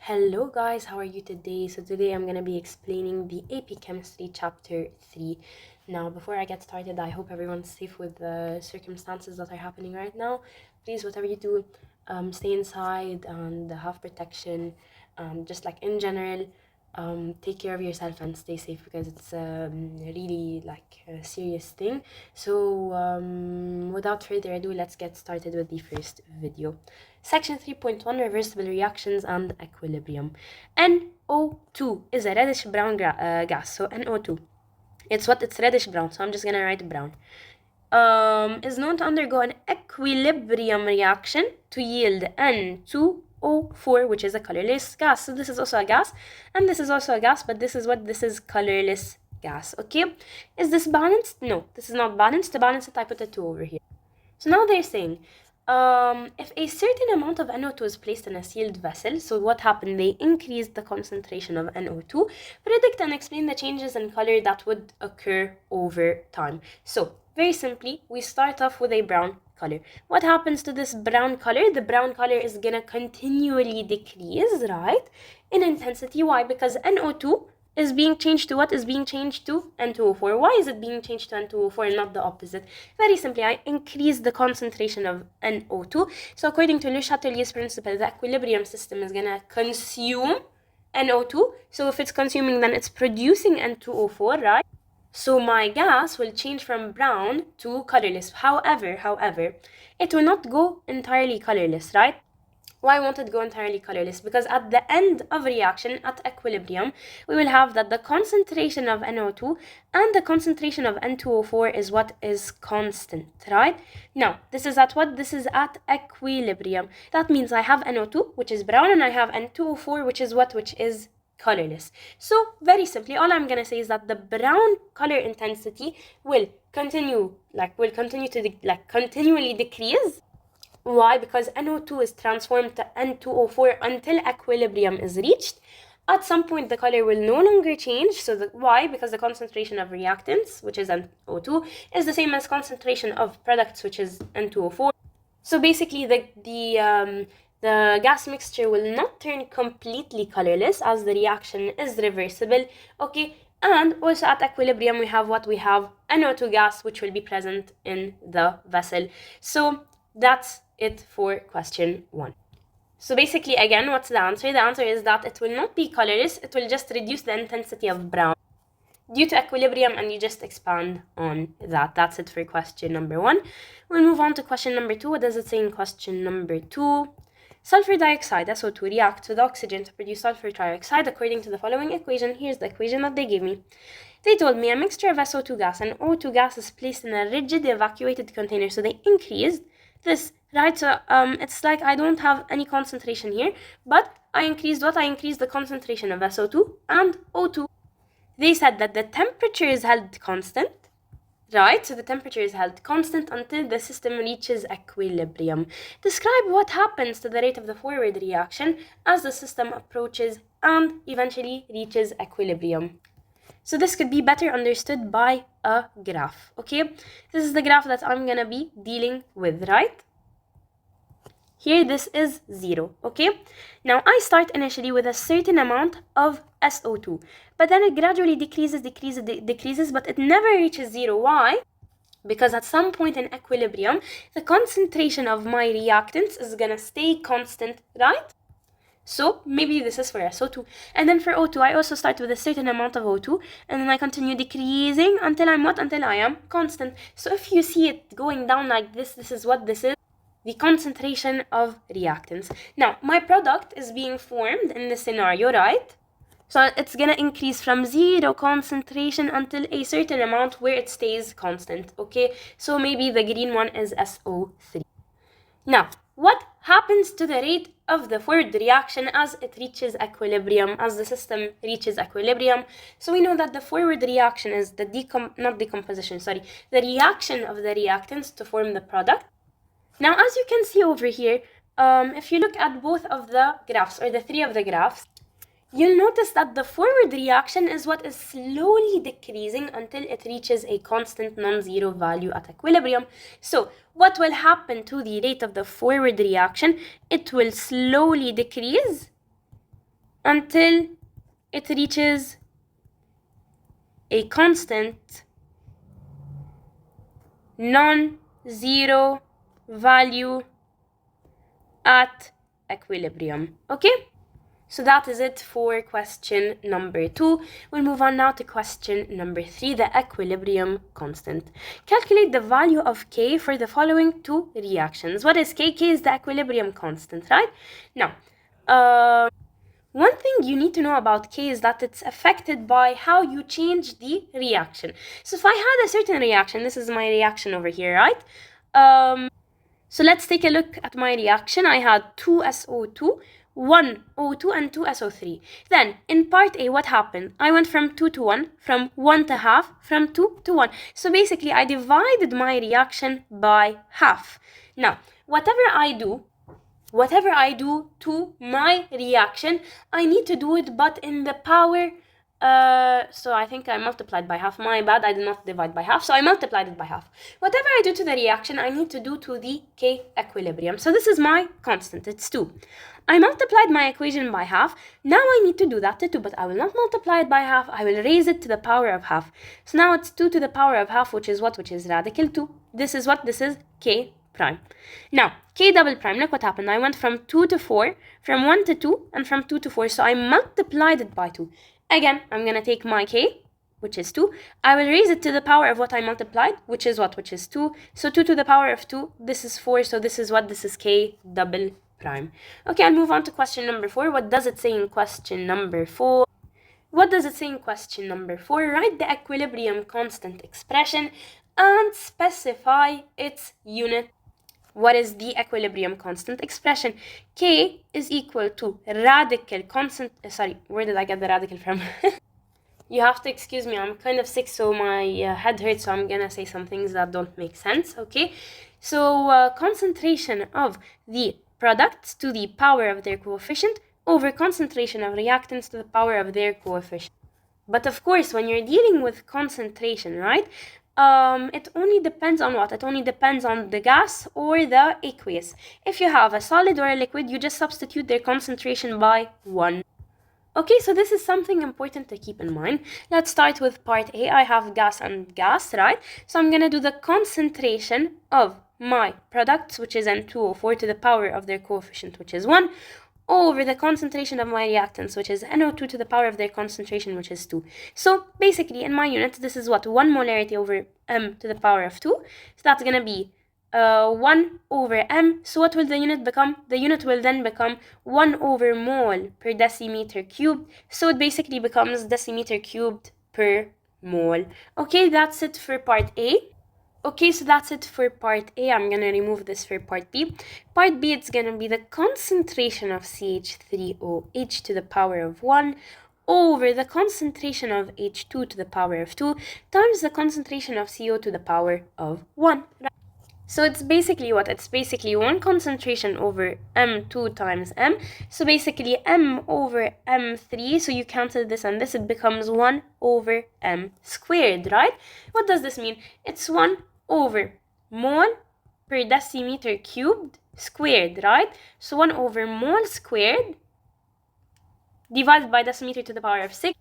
Hello guys, how are you today? So today I'm going to be explaining the AP Chemistry Chapter 3. Now, before I get started, I hope everyone's safe with the circumstances that are happening right now. Please, whatever you do, stay inside and have protection. Just like in general, take care of yourself and stay safe because it's really like a serious thing. So without further ado, let's get started with the first video. Section 3.1, reversible reactions and equilibrium. NO2 is a reddish brown gas. So NO2, it's reddish brown. So I'm just gonna write brown. Is known to undergo an equilibrium reaction to yield N2O4, which is a colorless gas. So this is also a gas, and this is also a gas, but this is colorless gas. Okay, is this balanced? No, this is not balanced. To balance it, I put a 2 over here. So now they're saying, if a certain amount of NO2 is placed in a sealed vessel, so what happened? They increased the concentration of NO2. Predict and explain the changes in color that would occur over time. So, very simply, we start off with a brown color. What happens to this brown color? The brown color is gonna continually decrease, right, in intensity. Why? Because NO2 is being changed to what? Is being changed to N2O4. Why is it being changed to N2O4 and not the opposite? Very simply, I increase the concentration of NO2. So according to Le Chatelier's principle, the equilibrium system is going to consume NO2. So if it's consuming, then it's producing N2O4, right? So my gas will change from brown to colorless. However, it will not go entirely colorless, right? Why won't it go entirely colorless? Because at the end of reaction, at equilibrium, we will have that the concentration of NO2 and the concentration of N2O4 is what is constant, right? Now, this is at what? This is at equilibrium. That means I have NO2, which is brown, and I have N2O4, which is what? Which is colorless. So, very simply, all I'm gonna say is that the brown color intensity will continue to continually decrease. Why? Because NO2 is transformed to N2O4 until equilibrium is reached. At some point, the color will no longer change. So why? Because the concentration of reactants, which is NO2, is the same as concentration of products, which is N2O4. So basically, the gas mixture will not turn completely colorless as the reaction is reversible. Okay. And also at equilibrium, we have what? We have NO2 gas, which will be present in the vessel. So that's it for question 1. So basically, again, what's the answer? The answer is that it will not be colorless. It will just reduce the intensity of brown due to equilibrium, and you just expand on that. That's it for question number 1. We'll move on to question number 2. What does it say in question number 2? Sulfur dioxide, SO2, reacts with oxygen to produce sulfur trioxide according to the following equation. Here's the equation that they gave me. They told me a mixture of SO2 gas and O2 gas is placed in a rigid evacuated container. So they increased this, right? So it's like I don't have any concentration here, but I increased what? I increased the concentration of SO2 and O2. They said that the temperature is held constant, right? So the temperature is held constant until the system reaches equilibrium. Describe what happens to the rate of the forward reaction as the system approaches and eventually reaches equilibrium. So this could be better understood by a graph, okay? This is the graph that I'm gonna be dealing with, right? Here, this is 0, okay? Now, I start initially with a certain amount of SO2, but then it gradually decreases, but it never reaches 0. Why? Because at some point in equilibrium, the concentration of my reactants is gonna stay constant, right? So maybe this is for SO2. And then for O2, I also start with a certain amount of O2, and then I continue decreasing until I'm what? Until I am constant. So if you see it going down like this, this is what this is. The concentration of reactants. Now, my product is being formed in this scenario, right? So it's gonna increase from 0 concentration until a certain amount where it stays constant, okay? So maybe the green one is SO3. Now, what happens to the rate of the forward reaction as it reaches equilibrium, as the system reaches equilibrium? So we know that the forward reaction is the the reaction of the reactants to form the product. Now, as you can see over here, if you look at both of the graphs, or the 3 of the graphs, you'll notice that the forward reaction is what is slowly decreasing until it reaches a constant non-zero value at equilibrium. So what will happen to the rate of the forward reaction? It will slowly decrease until it reaches a constant non-zero value at equilibrium. Okay? So that is it for question number 2. We'll move on now to question number 3, the equilibrium constant. Calculate the value of K for the following 2 reactions. What is K? K is the equilibrium constant, right? Now, one thing you need to know about K is that it's affected by how you change the reaction. So if I had a certain reaction, this is my reaction over here, right? So let's take a look at my reaction. I had 2 SO2, 1 O2, and 2 SO3. Then, in part A, what happened? I went from 2 to 1, from 1 to half, from 2 to 1. So basically, I divided my reaction by half. Now, whatever I do to my reaction, I need to do it, but in the power. So I think I multiplied by half. My bad, I did not divide by half, so I multiplied it by half. Whatever I do to the reaction, I need to do to the K equilibrium. So this is my constant, it's 2. I multiplied my equation by half. Now I need to do that to 2, but I will not multiply it by half. I will raise it to the power of half. So now it's 2 to the power of half, which is what? Which is radical 2. This is what? This is K prime. Now, K double prime, look what happened. I went from 2 to 4, from 1 to 2, and from 2 to 4. So I multiplied it by 2. Again, I'm going to take my K, which is 2. I will raise it to the power of what I multiplied, which is what? Which is 2. So 2 to the power of 2, this is 4. So this is what? This is K double prime. Okay, I'll move on to question number 4. What does it say in question number 4? What does it say in question number 4? Write the equilibrium constant expression and specify its unit. What is the equilibrium constant expression? K is equal to radical constant. Sorry, where did I get the radical from? You have to excuse me, I'm kind of sick, so my head hurts, so I'm gonna say some things that don't make sense, okay? So concentration of the products to the power of their coefficient over concentration of reactants to the power of their coefficient. But of course, when you're dealing with concentration, right, it only depends on what? It only depends on the gas or the aqueous. If you have a solid or a liquid, you just substitute their concentration by 1. Okay, so this is something important to keep in mind. Let's start with part A. I have gas and gas, right? So I'm going to do the concentration of my products, which is N2O4, to the power of their coefficient, which is 1, over the concentration of my reactants, which is NO2 to the power of their concentration, which is 2. So basically, in my unit, this is what? 1 molarity over M to the power of 2. So that's going to be 1 over M. So what will the unit become? The unit will then become 1 over mole per decimeter cubed. So it basically becomes decimeter cubed per mole. Okay, that's it for part A. Okay, so that's it for part A. I'm going to remove this for part B. Part B, it's going to be the concentration of CH3OH to the power of 1 over the concentration of H2 to the power of 2 times the concentration of CO to the power of 1. So it's basically what? It's basically 1 concentration over M2 times M. So basically M over M3. So you cancel this and this. It becomes 1 over M squared, right? What does this mean? It's 1 over mole per decimeter cubed squared, right? So 1 over mole squared divided by decimeter to the power of 6.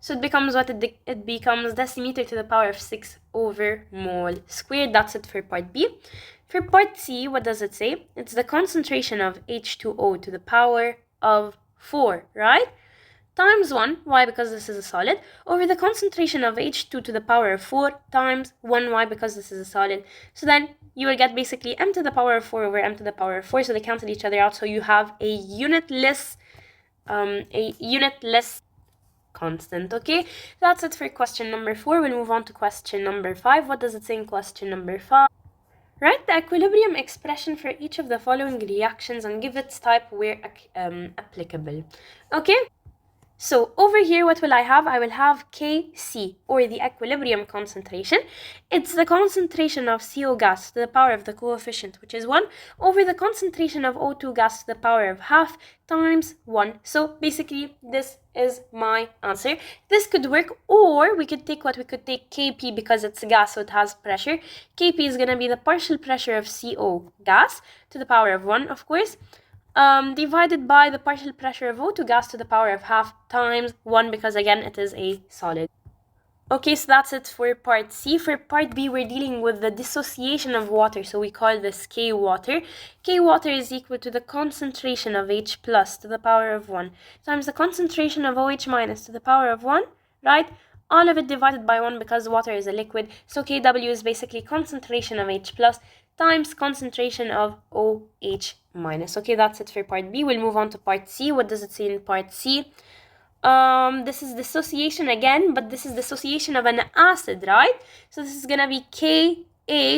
So it becomes what? It becomes decimeter to the power of 6 over mole squared. That's it for part B. For part C, what does it say? It's the concentration of H2O to the power of 4, right? Times 1, why? Because this is a solid, over the concentration of H2 to the power of 4 times 1, why? Because this is a solid. So then you will get basically M to the power of 4 over M to the power of 4, so they cancel each other out, so you have a unitless constant. Okay, that's it for question number 4. We'll move on to question number 5. What does it say in question number 5? Write the equilibrium expression for each of the following reactions and give its type where applicable. Okay, so over here, what will I have? I will have Kc, or the equilibrium concentration. It's the concentration of CO gas to the power of the coefficient, which is 1, over the concentration of O2 gas to the power of half times 1. So basically, this is my answer. This could work, or we could take Kp, because it's gas, so it has pressure. Kp is going to be the partial pressure of CO gas to the power of 1, of course. divided by the partial pressure of O2 gas to the power of half times 1, because again it is a solid. Okay, so that's it for part C. For part B, we're dealing with the dissociation of water, so we call this K water. K water is equal to the concentration of H plus to the power of 1 times the concentration of OH minus to the power of 1, right? All of it divided by 1 because water is a liquid, so Kw is basically concentration of H plus times concentration of OH minus. Okay, that's it for part B. We'll move on to part C. What does it say in part C? This is dissociation again, but this is dissociation of an acid, right? So this is gonna be Ka,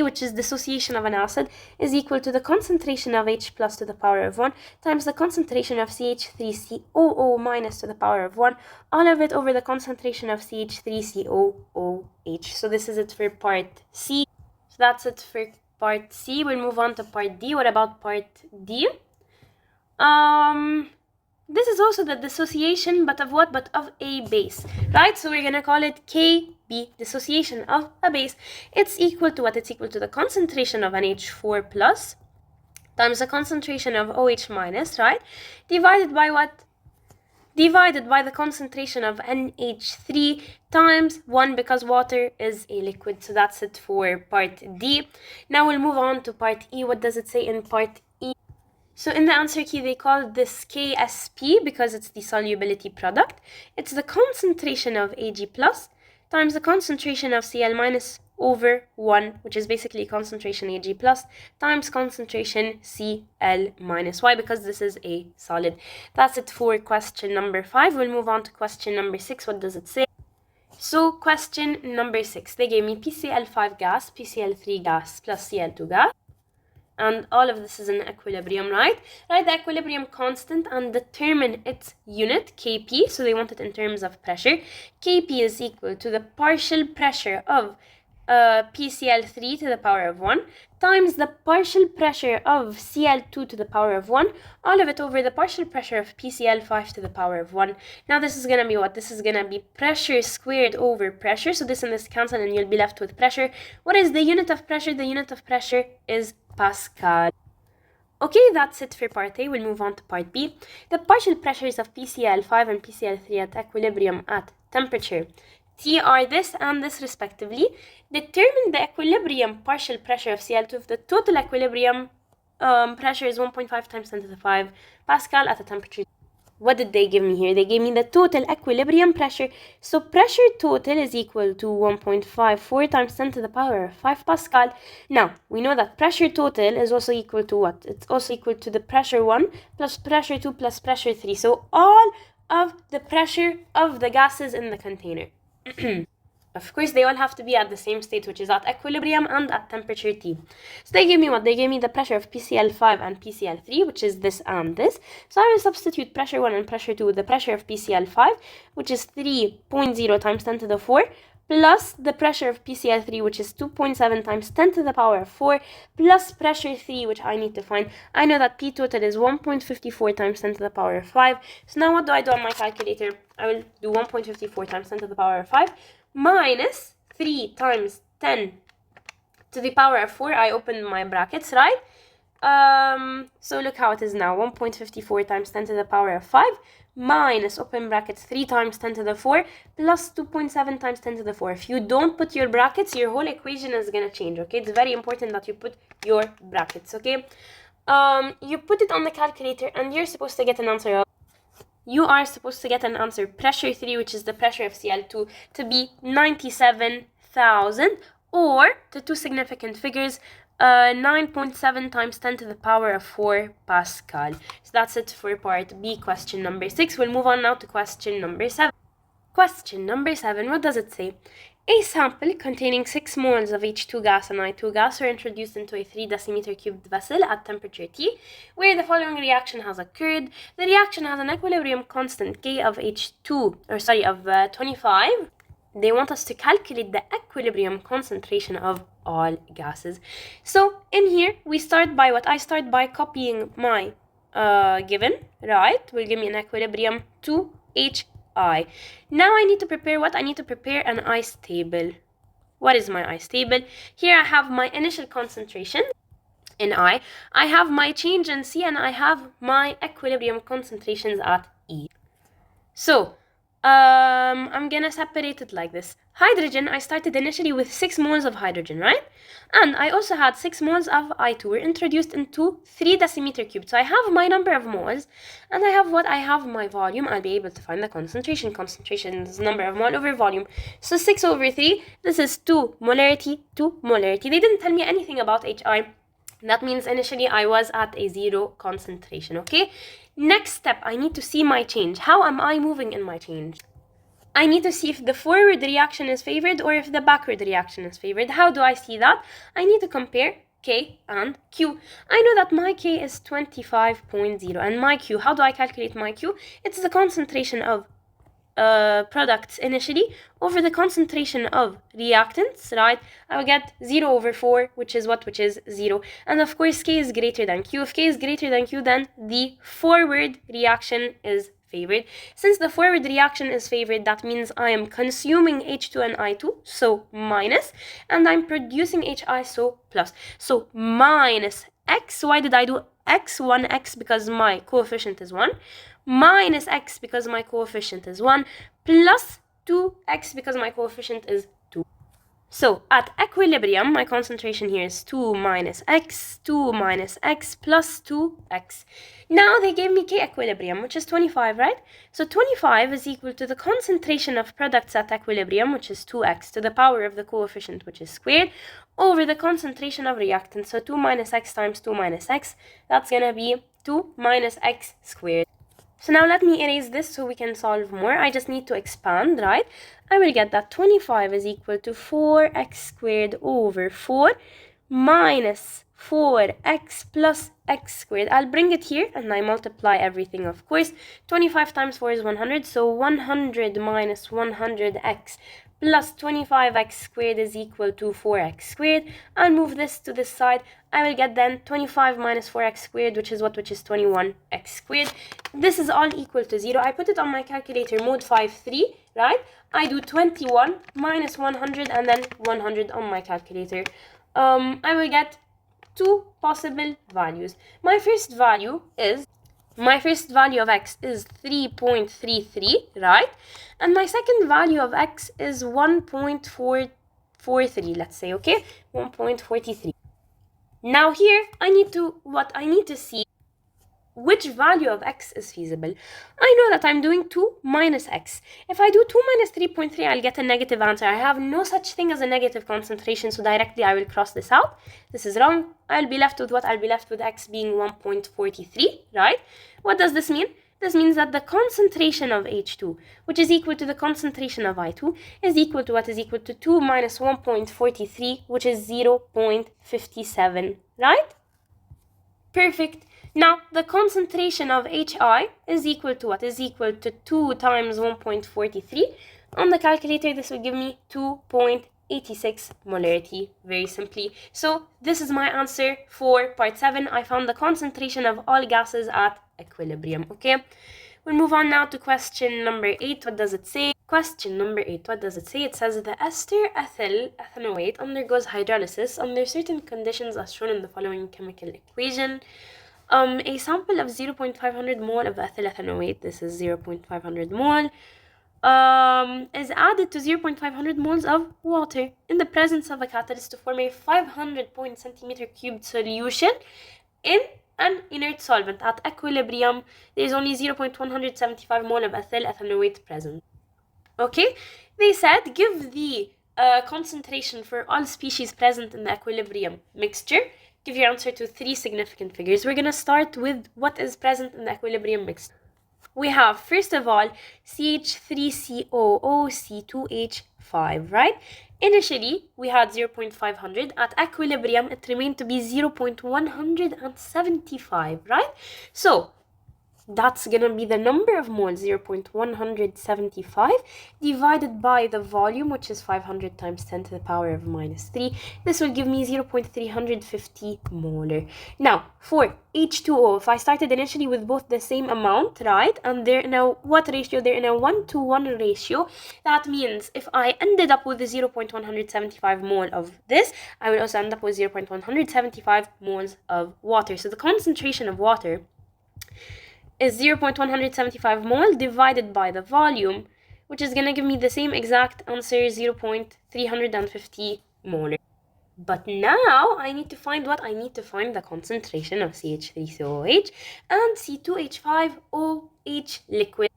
which is dissociation of an acid, is equal to the concentration of H plus to the power of 1 times the concentration of CH3COO minus to the power of 1, all of it over the concentration of CH3COOH. So this is it for part C. So that's it for part C. We'll move on to part D. What about part D? This is also the dissociation, but of what? But of a base, right? So we're gonna call it Kb, dissociation of a base. It's equal to what? It's equal to the concentration of an H4 plus times the concentration of OH minus, right? Divided by what? Divided by the concentration of NH3 times 1, because water is a liquid. So that's it for part D. Now we'll move on to part E. What does it say in part E? So in the answer key, they call this KSP because it's the solubility product. It's the concentration of Ag plus times the concentration of Cl minus over 1, which is basically concentration Ag plus times concentration Cl minus. Why? Because this is a solid. That's it for question number 5. We'll move on to question number 6. What does it say? So question number 6, they gave me PCl5 gas, PCl3 gas plus Cl2 gas. And all of this is in equilibrium, right? Write the equilibrium constant and determine its unit, Kp. So they want it in terms of pressure. Kp is equal to the partial pressure of PCl3 to the power of 1 times the partial pressure of Cl2 to the power of 1, all of it over the partial pressure of PCl5 to the power of 1. Now this is going to be what? This is going to be pressure squared over pressure. So this and this cancel and you'll be left with pressure. What is the unit of pressure? The unit of pressure is Pascal. Okay, that's it for part A. We'll move on to part B. The partial pressures of PCl5 and PCl3 at equilibrium at temperature T are this and this respectively. Determine the equilibrium partial pressure of Cl2 if the total equilibrium pressure is 1.5 times 10 to the 5 Pascal at a temperature. What did they give me here? They gave me the total equilibrium pressure. So pressure total is equal to 1.54 times 10 to the power of 5 Pascal. Now, we know that pressure total is also equal to what? It's also equal to the pressure 1 plus pressure 2 plus pressure 3. So all of the pressure of the gases in the container. Of course, they all have to be at the same state, which is at equilibrium and at temperature T. So they gave me what? They gave me the pressure of PCl5 and PCl3, which is this and this. So I will substitute pressure 1 and pressure 2 with the pressure of PCl5, which is 3.0 times 10 to the 4, plus the pressure of PCl3, which is 2.7 times 10 to the power of 4, plus pressure 3, which I need to find. I know that P total is 1.54 times 10 to the power of 5. So now what do I do on my calculator? I will do 1.54 times 10 to the power of 5 minus 3 times 10 to the power of 4. I open my brackets, right? So look how it is now. 1.54 times 10 to the power of 5 minus, open brackets, 3 times 10 to the 4 plus 2.7 times 10 to the 4. If you don't put your brackets, your whole equation is going to change, okay? It's very important that you put your brackets, okay? You put it on the calculator and you're supposed to get an answer of, you are supposed to get an answer, pressure 3, which is the pressure of Cl2, to be 97,000, or the two significant figures, 9.7 times 10 to the power of 4 Pascal. So that's it for part B, question number 6. We'll move on now to question number 7. Question number 7, what does it say? A sample containing 6 moles of H2 gas and I2 gas were introduced into a 3 decimeter cubed vessel at temperature T, where the following reaction has occurred. The reaction has an equilibrium constant K of 25. They want us to calculate the equilibrium concentration of all gases. So in here, we start by what? I start by copying my given, right? Will give me an equilibrium 2H. Now I need to prepare what? I need to prepare an ice table. What is my ice table? Here I have my initial concentration. in I have my change in C, and I have my equilibrium concentrations at E. So, I'm gonna separate it like this. Hydrogen, I started initially with 6 moles of hydrogen, right? And I also had 6 moles of I2 were introduced into 3 decimeter cubed. So I have my number of moles, and I have my volume. I'll be able to find the concentration. Concentration is number of mole over volume. So 6 over 3, this is 2 molarity, 2 molarity. They didn't tell me anything about HI. That means initially I was at a 0 concentration, okay? Next step, I need to see my change. How am I moving in my change? I need to see if the forward reaction is favored or if the backward reaction is favored. How do I see that? I need to compare K and Q. I know that my K is 25.0 and my Q, how do I calculate my Q? It's the concentration of products initially over the concentration of reactants, right? I will get 0 over 4, which is 0. And of course, K is greater than Q. If K is greater than Q, then the forward reaction is favored. Since the forward reaction is favored, that means I am consuming H2 and I2, so minus, and I'm producing HI, so plus. So minus X, why did I do X? 1X because my coefficient is 1, minus X because my coefficient is 1, plus 2X because my coefficient is 2. So at equilibrium, my concentration here is 2 minus X, 2 minus X plus 2X. Now they gave me K equilibrium, which is 25, right? So 25 is equal to the concentration of products at equilibrium, which is 2X, to the power of the coefficient, which is squared, over the concentration of reactants. So 2 minus X times 2 minus X, that's gonna be 2 minus X squared. So now let me erase this so we can solve more. I just need to expand, right? I will get that 25 is equal to 4x squared over 4 minus 4x plus x squared. I'll bring it here and I multiply everything, of course. 25 times 4 is 100, so 100 minus 100x plus 25x squared is equal to 4x squared. I'll move this to this side. I will get then 25 minus 4x squared, which is 21x squared. This is all equal to 0. I put it on my calculator, mode 5-3, right? I do 21 minus 100 and then 100 on my calculator. I will get 2 possible values. My first value of x is 3.33, right? And my second value of x is 1.443, let's say, okay? 1.43. Now here, I need to see which value of x is feasible. I know that I'm doing 2 minus x. If I do 2 minus 3.3, I'll get a negative answer. I have no such thing as a negative concentration, so directly I will cross this out. This is wrong. I'll be left with what? I'll be left with x being 1.43, right? What does this mean? This means that the concentration of H2, which is equal to the concentration of I2, is equal to what? Is equal to 2 minus 1.43, which is 0.57, right? Perfect. Now, the concentration of HI is equal to what? Is equal to 2 times 1.43. On the calculator, this will give me 2.86 molarity, very simply. So, this is my answer for part 7. I found the concentration of all gases at equilibrium, okay? We'll move on now to question number 8. What does it say? Question number 8. What does it say? It says the ester ethyl ethanoate undergoes hydrolysis under certain conditions as shown in the following chemical equation. A sample of 0.500 mole of ethyl ethanoate, this is 0.500 mole, is added to 0.500 moles of water in the presence of a catalyst to form a 500 centimeter cubed solution in an inert solvent. At equilibrium, there is only 0.175 mole of ethyl ethanoate present. Okay, they said give the concentration for all species present in the equilibrium mixture. Give your answer to 3 significant figures. We're going to start with what is present in the equilibrium mixture. We have, first of all, CH3COOC2H5, right? Initially, we had 0.500. At equilibrium, it remained to be 0.175, right? So, That's gonna be the number of moles, 0.175, divided by the volume, which is 500 times 10 to the power of minus 3. This will give me 0.350 molar. Now, for H2O, if I started initially with both the same amount, right, and they're in a what ratio? They're in a 1-to-1 ratio. That means if I ended up with the 0.175 mole of this, I will also end up with 0.175 moles of water. So the concentration of water is 0.175 mole divided by the volume, which is gonna give me the same exact answer, 0.350 molar. But now I need to find what? I need to find the concentration of CH3COOH and C2H5OH liquid.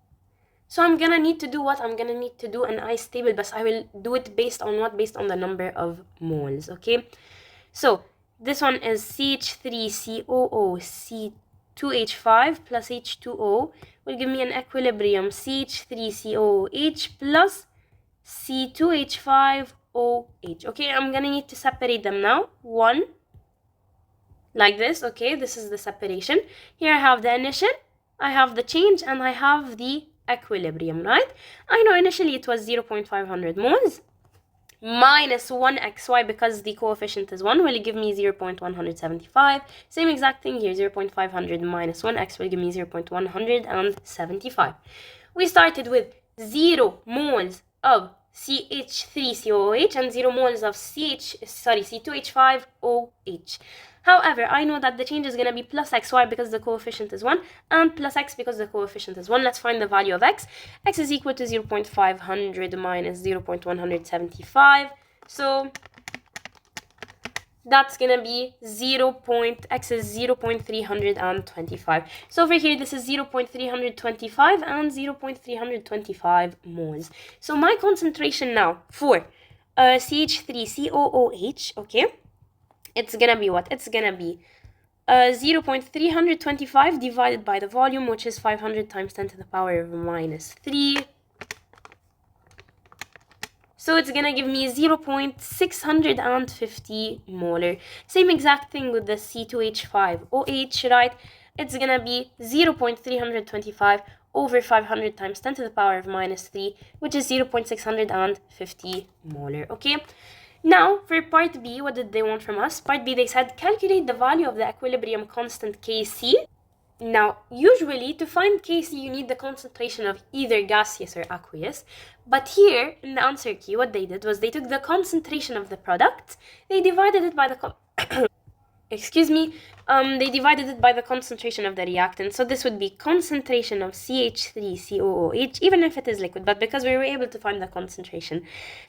So I'm gonna need to do what? I'm gonna need to do an ice table, but I will do it based on what? Based on the number of moles, okay? So this one is CH3COO C2H5 plus H2O will give me an equilibrium CH3COOH plus C2H5OH. Okay, I'm gonna need to separate them now. One, like this, okay? This is the separation. Here I have the initial, I have the change, and I have the equilibrium, right? I know initially it was 0.500 moles minus 1xy because the coefficient is 1 will give me 0.175. Same exact thing here, 0.500 minus 1x will give me 0.175. We started with 0 moles of CH3COOH and 0 moles of C2H5OH. However, I know that the change is going to be plus xy because the coefficient is 1 and plus x because the coefficient is 1. Let's find the value of x. X is equal to 0.500 minus 0.175. So that's going to be x is 0.325. So over here, this is 0.325 and 0.325 moles. So my concentration now for CH3COOH, okay, it's gonna be what? It's gonna be 0.325 divided by the volume, which is 500 times 10 to the power of minus 3. So it's gonna give me 0.650 molar. Same exact thing with the C2H5OH, right? It's gonna be 0.325 over 500 times 10 to the power of minus 3, which is 0.650 molar, okay? Now, for part B, what did they want from us? Part B, they said, calculate the value of the equilibrium constant Kc. Now, usually, to find Kc, you need the concentration of either gaseous or aqueous. But here, in the answer key, what they did was they took the concentration of the product, they divided it by the... they divided it by the concentration of the reactant. So this would be concentration of CH3COOH, even if it is liquid, but because we were able to find the concentration,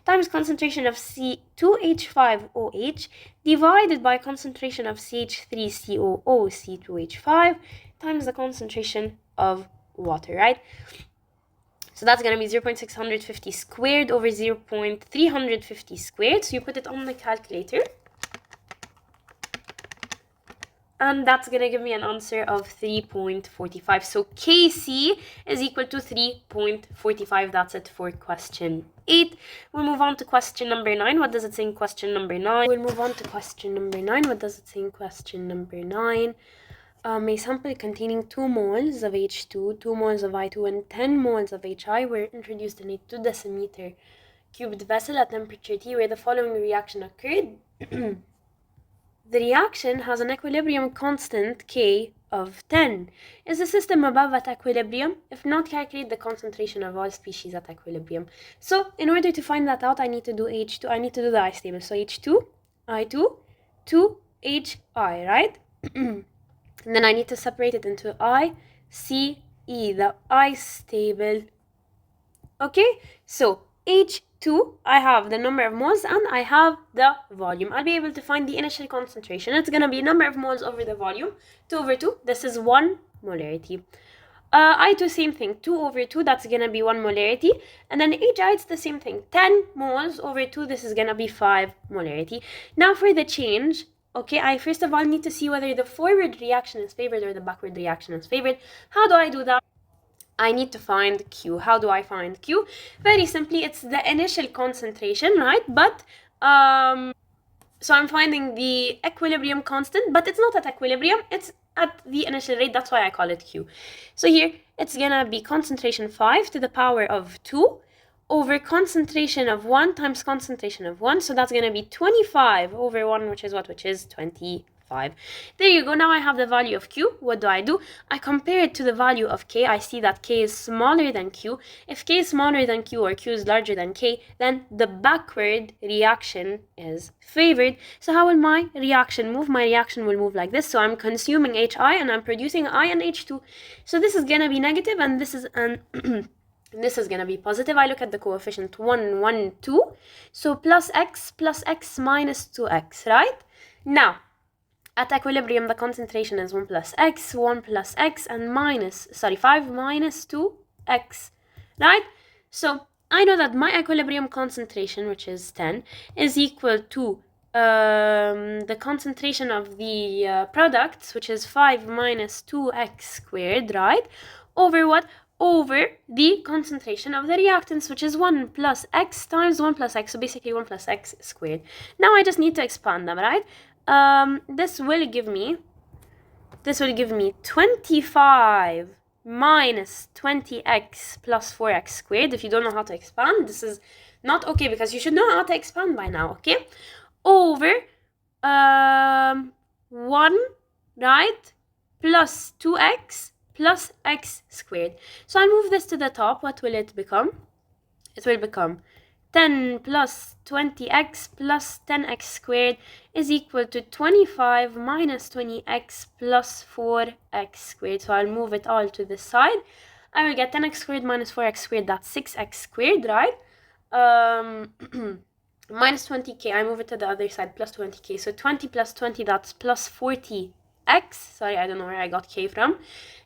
times concentration of C2H5OH divided by concentration of CH3COO C2H5 times the concentration of water, right? So that's going to be 0.650 squared over 0.350 squared. So you put it on the calculator. And that's going to give me an answer of 3.45. So Kc is equal to 3.45. That's it for question 8. We'll move on to question number 9. What does it say in question number 9? We'll move on to question number 9. What does it say in question number 9? A sample containing 2 moles of H2, 2 moles of I2, and 10 moles of HI were introduced in a 2 decimeter cubed vessel at temperature T, where the following reaction occurred. The reaction has an equilibrium constant K of 10. Is the system above at equilibrium? If not, calculate the concentration of all species at equilibrium. So, in order to find that out, I need to do H2. I need to do the ice table. So, H2, I2, 2, HI, right? And then I need to separate it into I, C, E, the ice table. Okay, so H2, I have the number of moles and I have the volume. I'll be able to find the initial concentration. It's going to be number of moles over the volume, 2 over 2. This is 1 molarity. I2, same thing, 2 over 2, that's going to be 1 molarity. And then HI, it's the same thing, 10 moles over 2, this is going to be 5 molarity. Now for the change, okay, I first of all need to see whether the forward reaction is favored or the backward reaction is favored. How do I do that? I need to find Q. How do I find Q? Very simply, it's the initial concentration, right? But, so I'm finding the equilibrium constant, but it's not at equilibrium, it's at the initial rate. That's why I call it Q. So here, it's gonna be concentration 5 to the power of 2 over concentration of 1 times concentration of 1. So that's gonna be 25 over 1, which is what? Which is 25. There you go. Now I have the value of Q. What do? I compare it to the value of K. I see that K is smaller than Q. If K is smaller than Q or Q is larger than K, then the backward reaction is favored. So how will my reaction move? My reaction will move like this. So I'm consuming HI and I'm producing I and H2. So this is gonna be negative and this is an this is gonna be positive. I look at the coefficient 1, 1, 2. So plus x minus 2x, right? Now, at equilibrium, the concentration is 1 plus x, and 5 minus 2x, right? So I know that my equilibrium concentration, which is 10, is equal to the concentration of the products, which is 5 minus 2x squared, right? Over what? Over the concentration of the reactants, which is 1 plus x times 1 plus x, so basically 1 plus x squared. Now I just need to expand them, right? This will give me 25 minus 20x plus 4x squared. If you don't know how to expand, this is not okay, because you should know how to expand by now, okay? Over 1, right, plus 2x plus x squared. So I'll move this to the top. What will it become? It will become 10 plus 20x plus 10x squared is equal to 25 minus 20x plus 4x squared. So I'll move it all to this side. I will get 10x squared minus 4x squared, that's 6x squared, right? Minus 20k, I move it to the other side, plus 20k. So 20 plus 20, that's plus 40x. Sorry, I don't know where I got k from.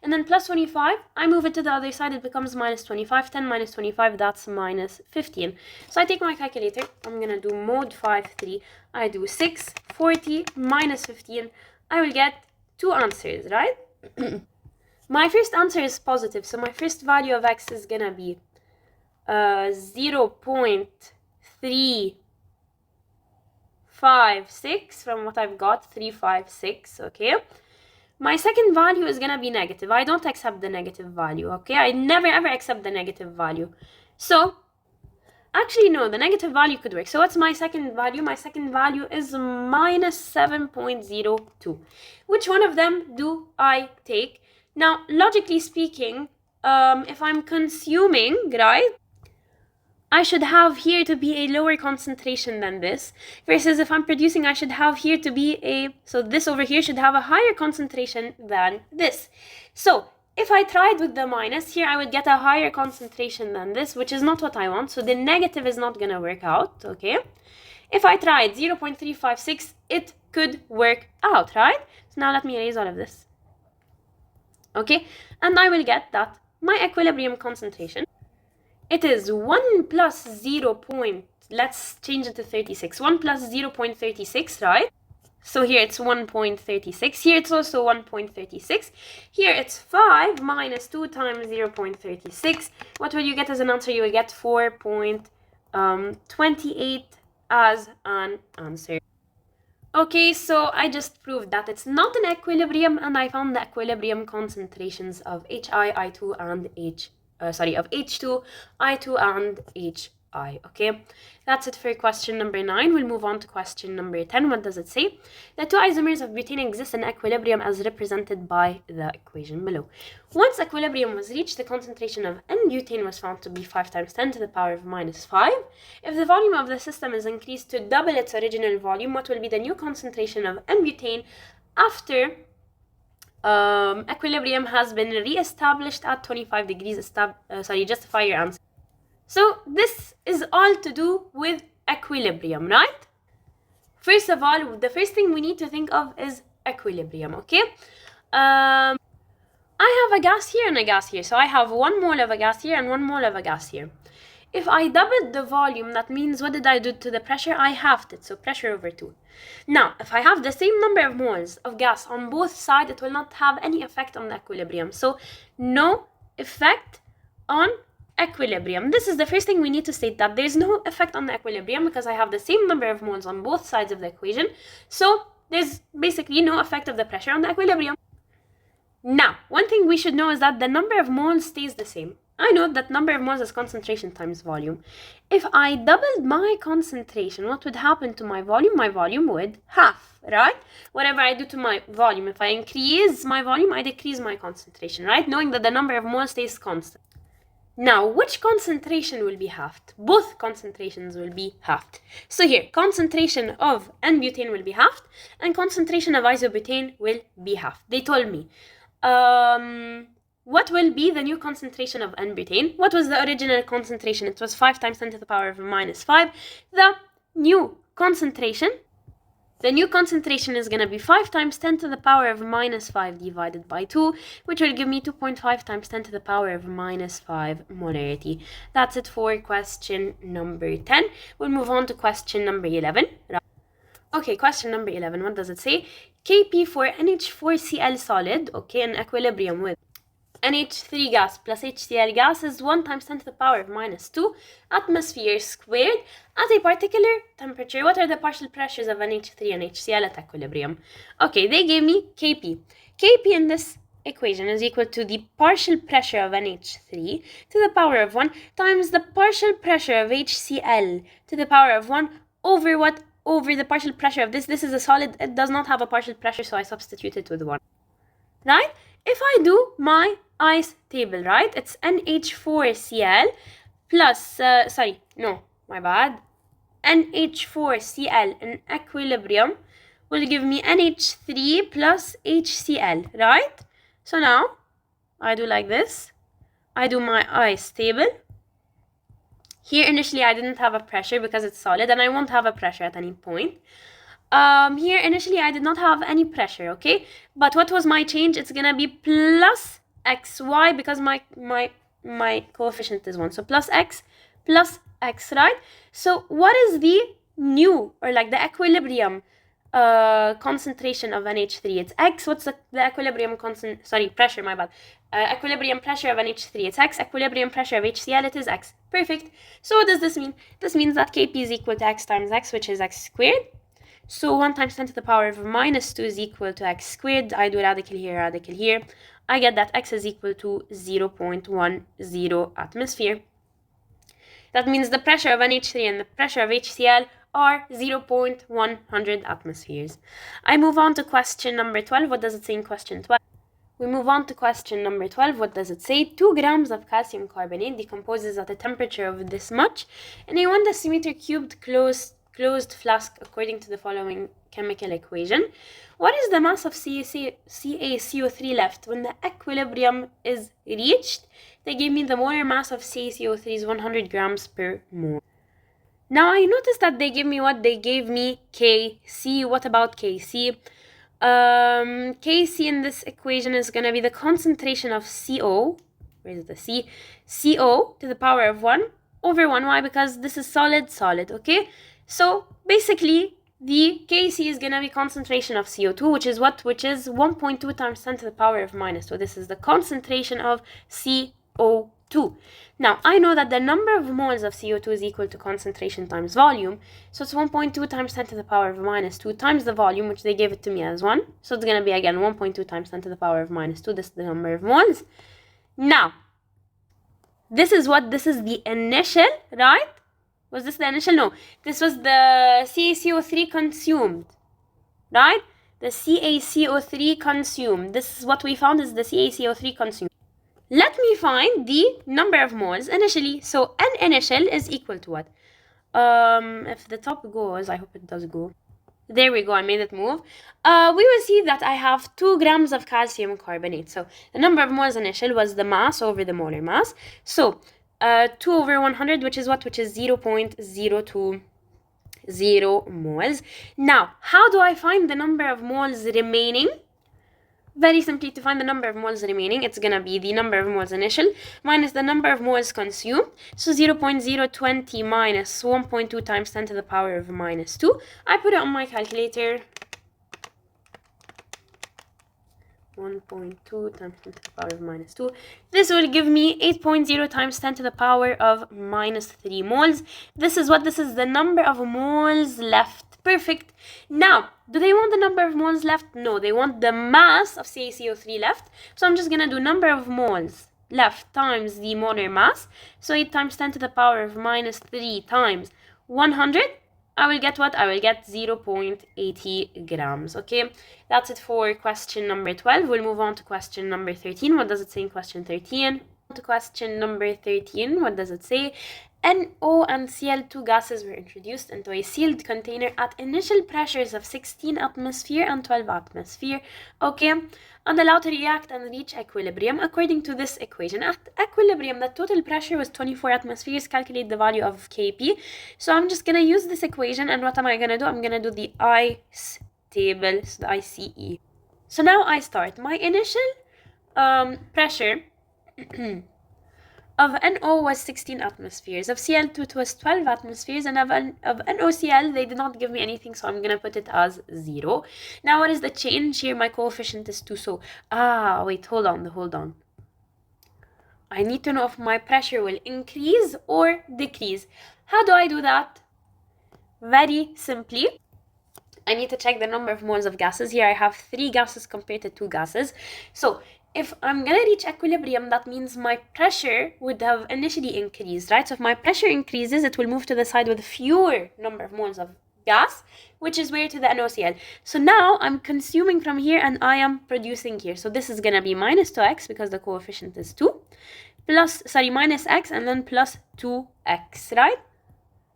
And then plus 25, I move it to the other side, it becomes minus 25. 10 minus 25, that's minus 15. So I take my calculator, I'm gonna do mod 5-3. I do 6, 40 minus 15. I will get 2 answers, right? My first answer is positive, so my first value of x is gonna be 0.356 from what I've got, 356, okay? My second value is gonna be negative. I don't accept the negative value, okay? I never ever accept the negative value. So, actually no, the negative value could work. So what's my second value? My second value is minus 7.02. Which one of them do I take? Now, logically speaking, if I'm consuming, right, I should have here to be a lower concentration than this, versus if I'm producing, I should have here to be so this over here should have a higher concentration than this. So if I tried with the minus, here I would get a higher concentration than this, which is not what I want, so the negative is not gonna work out, okay? If I tried 0.356, it could work out, right? So now let me erase all of this, okay? And I will get that my equilibrium concentration, it is 1 plus 0. Let's change it to 36. 1 plus 0.36, right? So here it's 1.36. Here it's also 1.36. Here it's 5 minus 2 times 0.36. What will you get as an answer? You will get 4.28 as an answer. Okay, so I just proved that it's not an equilibrium, and I found the equilibrium concentrations of HI, I2, and of H2, I2, and HI, okay? That's it for question number 9. We'll move on to question number 10. What does it say? The two isomers of butane exist in equilibrium as represented by the equation below. Once equilibrium was reached, the concentration of N-butane was found to be 5 times 10 to the power of minus 5. If the volume of the system is increased to double its original volume, what will be the new concentration of N-butane after equilibrium has been re-established at 25 degrees? Justify your answer. So this is all to do with equilibrium, right? First of all, the first thing we need to think of is equilibrium, okay? I have a gas here and a gas here. So I have 1 mole of a gas here and 1 mole of a gas here. If I doubled the volume, that means what did I do to the pressure? I halved it, so pressure over 2. Now, if I have the same number of moles of gas on both sides, it will not have any effect on the equilibrium. So no effect on equilibrium. This is the first thing we need to state, that there's no effect on the equilibrium because I have the same number of moles on both sides of the equation. So there's basically no effect of the pressure on the equilibrium. Now, one thing we should know is that the number of moles stays the same. I know that number of moles is concentration times volume. If I doubled my concentration, what would happen to my volume? My volume would half, right? Whatever I do to my volume, if I increase my volume, I decrease my concentration, right? Knowing that the number of moles stays constant. Now, which concentration will be halved? Both concentrations will be halved. So here, concentration of N-butane will be halved, and concentration of isobutane will be halved. They told me, what will be the new concentration of N-butane? What was the original concentration? It was 5 times 10 to the power of minus 5. The new concentration is going to be 5 times 10 to the power of minus 5 divided by 2, which will give me 2.5 times 10 to the power of minus 5 molarity. That's it for question number 10. We'll move on to question number 11. Okay, question number 11. What does it say? Kp for NH4Cl solid, okay, in equilibrium with NH3 gas plus HCl gas is 1 times 10 to the power of minus 2 atmospheres squared at a particular temperature. What are the partial pressures of NH3 and HCl at equilibrium? Okay, they gave me Kp. Kp in this equation is equal to the partial pressure of NH3 to the power of 1 times the partial pressure of HCl to the power of 1 over what? Over the partial pressure of this. This is a solid. It does not have a partial pressure, so I substitute it with 1. Right? If I do my ice table, right, it's NH4Cl plus, NH4Cl in equilibrium will give me NH3 plus HCl, right? So now, I do like this. I do my ice table. Here, initially, I didn't have a pressure because it's solid, and I won't have a pressure at any point. Here, initially, I did not have any pressure, okay? But what was my change? It's gonna be plus xy because my coefficient is 1. So plus x, right? So what is the new, or like the equilibrium concentration of NH3? It's x. What's the equilibrium pressure, my bad. Equilibrium pressure of NH3, it's x. Equilibrium pressure of HCl, it is x. Perfect. So what does this mean? This means that Kp is equal to x times x, which is x squared. So 1 times 10 to the power of minus 2 is equal to x squared. I do radical here, radical here. I get that x is equal to 0.10 atmosphere. That means the pressure of NH3 and the pressure of HCl are 0.100 atmospheres. I move on to question number 12. What does it say in question 12? We move on to question number 12. What does it say? 2 grams of calcium carbonate decomposes at a temperature of this much in a 1 decimeter cubed closed flask according to the following chemical equation. What is the mass of CaCO3 left when the equilibrium is reached? They gave me the molar mass of CaCO3 is 100 grams per mole. Now I noticed that they gave me what? They gave me Kc. What about Kc? Kc in this equation is going to be the concentration of CO. Where is the C? CO to the power of 1 over 1. Why? Because this is solid, okay? So basically, the Kc is going to be concentration of CO2, which is what? Which is 1.2 times 10 to the power of minus 2. This is the concentration of CO2. Now, I know that the number of moles of CO2 is equal to concentration times volume. So it's 1.2 times 10 to the power of minus 2 times the volume, which they gave it to me as 1. So it's going to be, again, 1.2 times 10 to the power of minus 2. This is the number of moles. Now, this is what? This is the initial, right? Was this the initial? No. This was the CaCO3 consumed, right? The CaCO3 consumed. This is what we found is the CaCO3 consumed. Let me find the number of moles initially. So N initial is equal to what? If the top goes, I hope it does go. There we go, I made it move. We will see that I have 2 grams of calcium carbonate. So the number of moles initial was the mass over the molar mass. So 2 over 100, which is what? Which is 0.020 moles. Now, how do I find the number of moles remaining? Very simply, to find the number of moles remaining, it's going to be the number of moles initial minus the number of moles consumed. So 0.020 minus 1.2 times 10 to the power of minus 2. I put it on my calculator. 1.2 times 10 to the power of minus 2. This will give me 8.0 times 10 to the power of minus 3 moles. This is what? This is the number of moles left Perfect. Now, do they want the number of moles left? No, they want the mass of CaCO3 left. So I'm just going to do number of moles left times the molar mass. So 8 times 10 to the power of minus 3 times 100. I will get what? I will get 0.80 grams. Okay, that's it for question number 12. We'll move on to question number 13. What does it say in question 13? To question number 13, what does it say? NO and Cl2 gases were introduced into a sealed container at initial pressures of 16 atmosphere and 12 atmosphere, okay, and allowed to react and reach equilibrium according to this equation. At equilibrium, the total pressure was 24 atmospheres. Calculate the value of Kp. So I'm just going to use this equation, and what am I going to do? I'm going to do the ICE table, so the ICE. So now I start. My initial pressure of NO was 16 atmospheres, of Cl2 it was 12 atmospheres, and of NOCl they did not give me anything, so I'm gonna put it as 0. Now what is the change here? My coefficient is 2, so wait, hold on. I need to know if my pressure will increase or decrease. How do I do that? Very simply, I need to check the number of moles of gases. Here I have 3 gases compared to 2 gases. So if I'm going to reach equilibrium, that means my pressure would have initially increased, right? So if my pressure increases, it will move to the side with fewer number of moles of gas, which is where? To the NOCl. So now I'm consuming from here and I am producing here. So this is going to be minus 2x because the coefficient is 2, minus x and then plus 2x, right?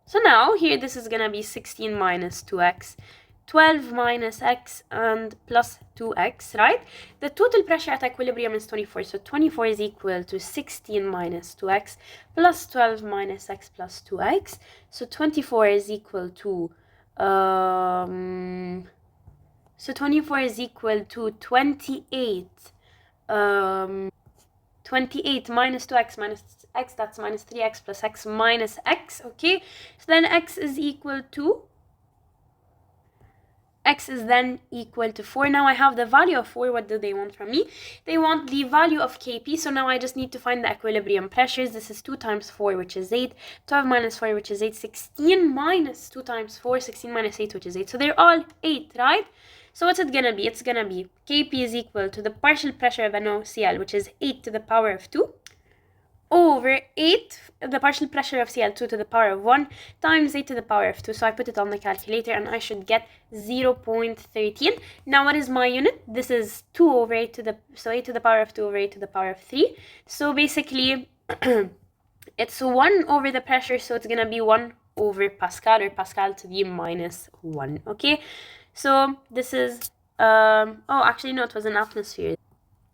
So now here this is going to be 16 minus 2x. 12 minus x and plus 2x, right? The total pressure at equilibrium is 24. So 24 is equal to 16 minus 2x plus 12 minus x plus 2x. So 24 is equal to, 28. 28 minus 2x minus x, that's minus 3x plus x minus x, okay? So then x is equal to, x is then equal to 4. Now I have the value of 4. What do they want from me? They want the value of Kp. So now I just need to find the equilibrium pressures. This is 2 times 4, which is 8. 12 minus 4, which is 8. 16 minus 2 times 4. 16 minus 8, which is 8. So they're all 8, right? So what's it going to be? It's going to be Kp is equal to the partial pressure of NaCl, which is 8 to the power of 2, over 8, the partial pressure of Cl2 to the power of 1, times 8 to the power of 2. So I put it on the calculator and I should get 0.13. Now what is my unit? This is 2 over 8 to the, so 8 to the power of 2 over 8 to the power of 3. So basically, it's 1 over the pressure, so it's going to be 1 over Pascal, or Pascal to the minus 1, okay? So this is, actually no, it was an atmosphere.